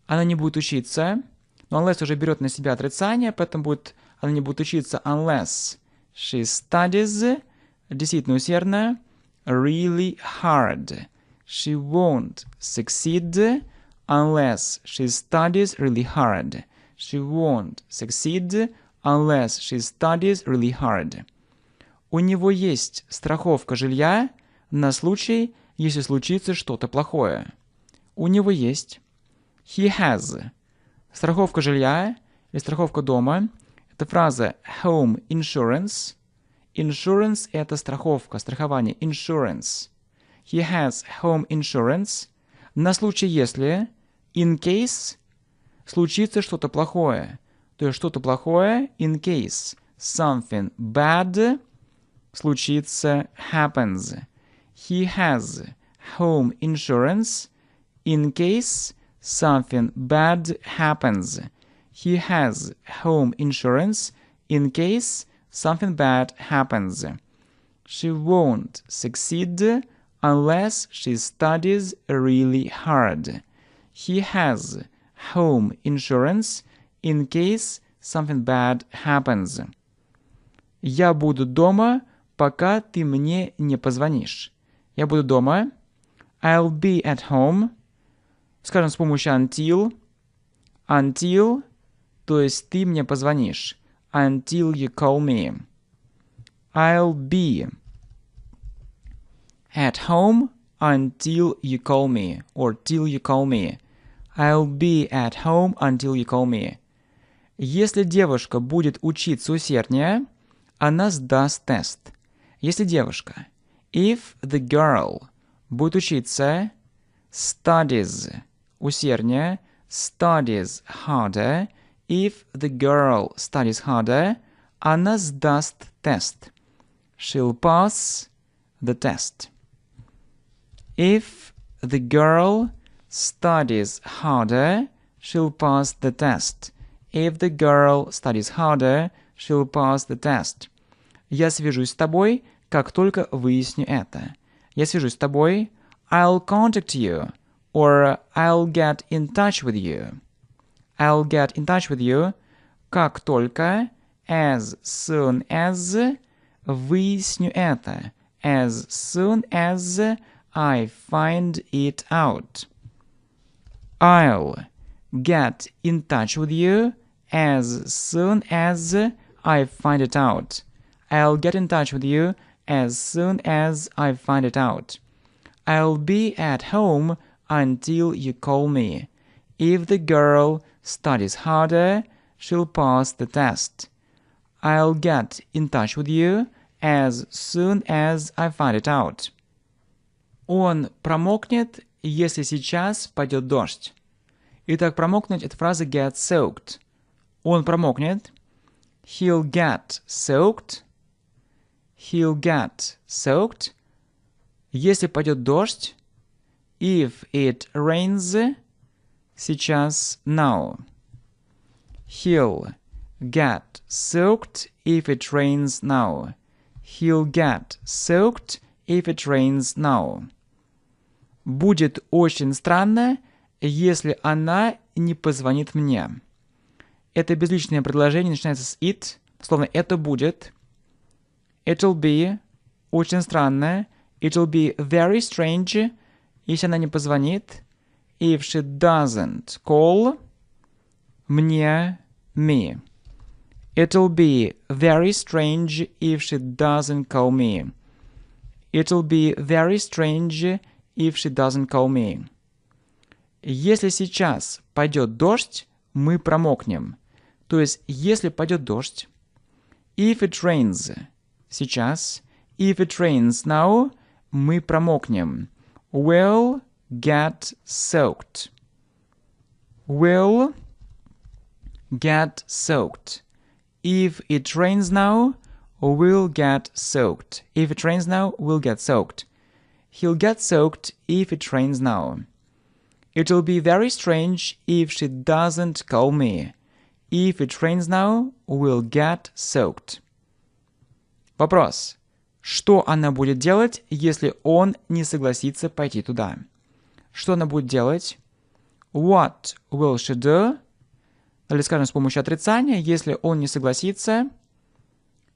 Speaker 1: она не будет учиться, но unless уже берет на себя отрицание, поэтому будет, она не будет учиться unless she studies, действительно усердно, really hard. She won't succeed unless she studies really hard. She won't succeed unless she studies really hard. У него есть страховка жилья на случай, если случится что-то плохое. У него есть. He has. Страховка жилья или страховка дома. Это фраза home insurance. Insurance – это страховка, страхование. Insurance. He has home insurance. На случай, если in case случится что-то плохое. То есть что-то плохое in case something bad случится happens. He has home insurance in case something bad happens. He has home insurance in case something bad happens. She won't succeed unless she studies really hard. He has home insurance in case something bad happens. Я буду дома, пока ты мне не позвонишь. Я буду дома. I'll be at home. Скажем с помощью until. Until, то есть ты мне позвонишь. Until you call me. I'll be at home until you call me. Or till you call me. I'll be at home until you call me. Если девушка будет учиться усерднее, она сдаст тест. Если девушка, if the girl, будет учиться, studies, усерднее, studies harder, if the girl studies harder, она сдаст тест. She'll pass the test. If the girl studies harder, she'll pass the test. If the girl studies harder, she'll pass the test. Я свяжусь с тобой, как только выясню это. Я свяжусь с тобой. I'll contact you. Or I'll get in touch with you. I'll get in touch with you. Как только. As soon as. Выясню это. As soon as I find it out. I'll get in touch with you as soon as I find it out. I'll get in touch with you as soon as I find it out. I'll be at home until you call me. If the girl studies harder, she'll pass the test. I'll get in touch with you as soon as I find it out. Он промокнет, если сейчас пойдет дождь. Итак, промокнуть — это фраза get soaked. Он промокнет. He'll get soaked. He'll get soaked. Если пойдет дождь. If it rains. Сейчас now. He'll get soaked if it rains now. He'll get soaked if it rains now. Будет очень странно, если она не позвонит мне. Это безличное предложение начинается с it, словно это будет. It'll be очень странно. It'll be very strange, если она не позвонит. If she doesn't call мне, me. It'll be very strange if she doesn't call me. It'll be very strange if she doesn't call me. Если сейчас пойдет дождь, мы промокнем. То есть, если пойдет дождь, if it rains, сейчас, if it rains now, мы промокнем. We'll get soaked. We'll get soaked. If it rains now, we'll get soaked. If it rains now, we'll get soaked. He'll get soaked if it rains now. It'll be very strange if she doesn't call me. If it rains now, we'll get soaked. Вопрос. Что она будет делать, если он не согласится пойти туда? Что она будет делать? What will she do? Или скажем с помощью отрицания, если он не согласится.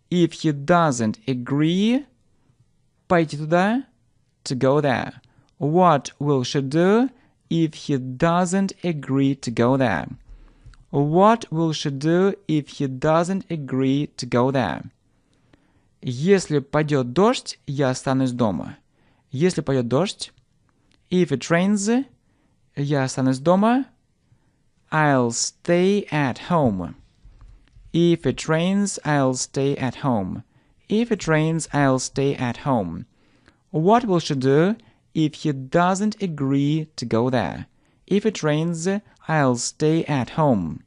Speaker 1: If he doesn't agree, пойти туда. To go there. What will she do if he doesn't agree to go there? What will she do if he doesn't agree to go there? Если пойдет дождь, я останусь дома. Если пойдет дождь, if it rains, я останусь дома. I'll stay at home. If it rains, I'll stay at home. If it rains, I'll stay at home. What will she do if he doesn't agree to go there? If it rains, I'll stay at home.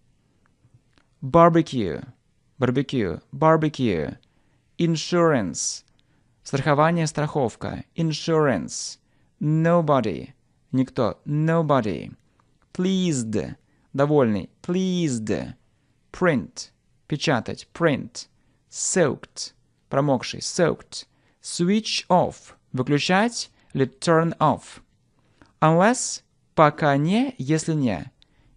Speaker 1: Barbecue. Barbecue. Barbecue. Insurance. Страхование, страховка. Insurance. Nobody. Никто. Nobody. Pleased. Довольный. Pleased. Print. Печатать. Print. Soaked. Промокший. Soaked. Switch off. Выключать или turn off. Unless, пока не, если не.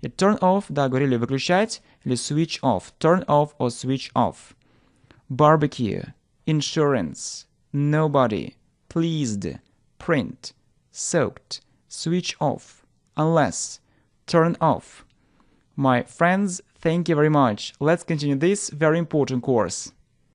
Speaker 1: И turn off, да, говорили выключать, или switch off. Turn off or switch off. Barbecue, insurance, nobody, pleased, print, soaked, switch off, unless, turn off. My friends, thank you very much. Let's continue this very important course.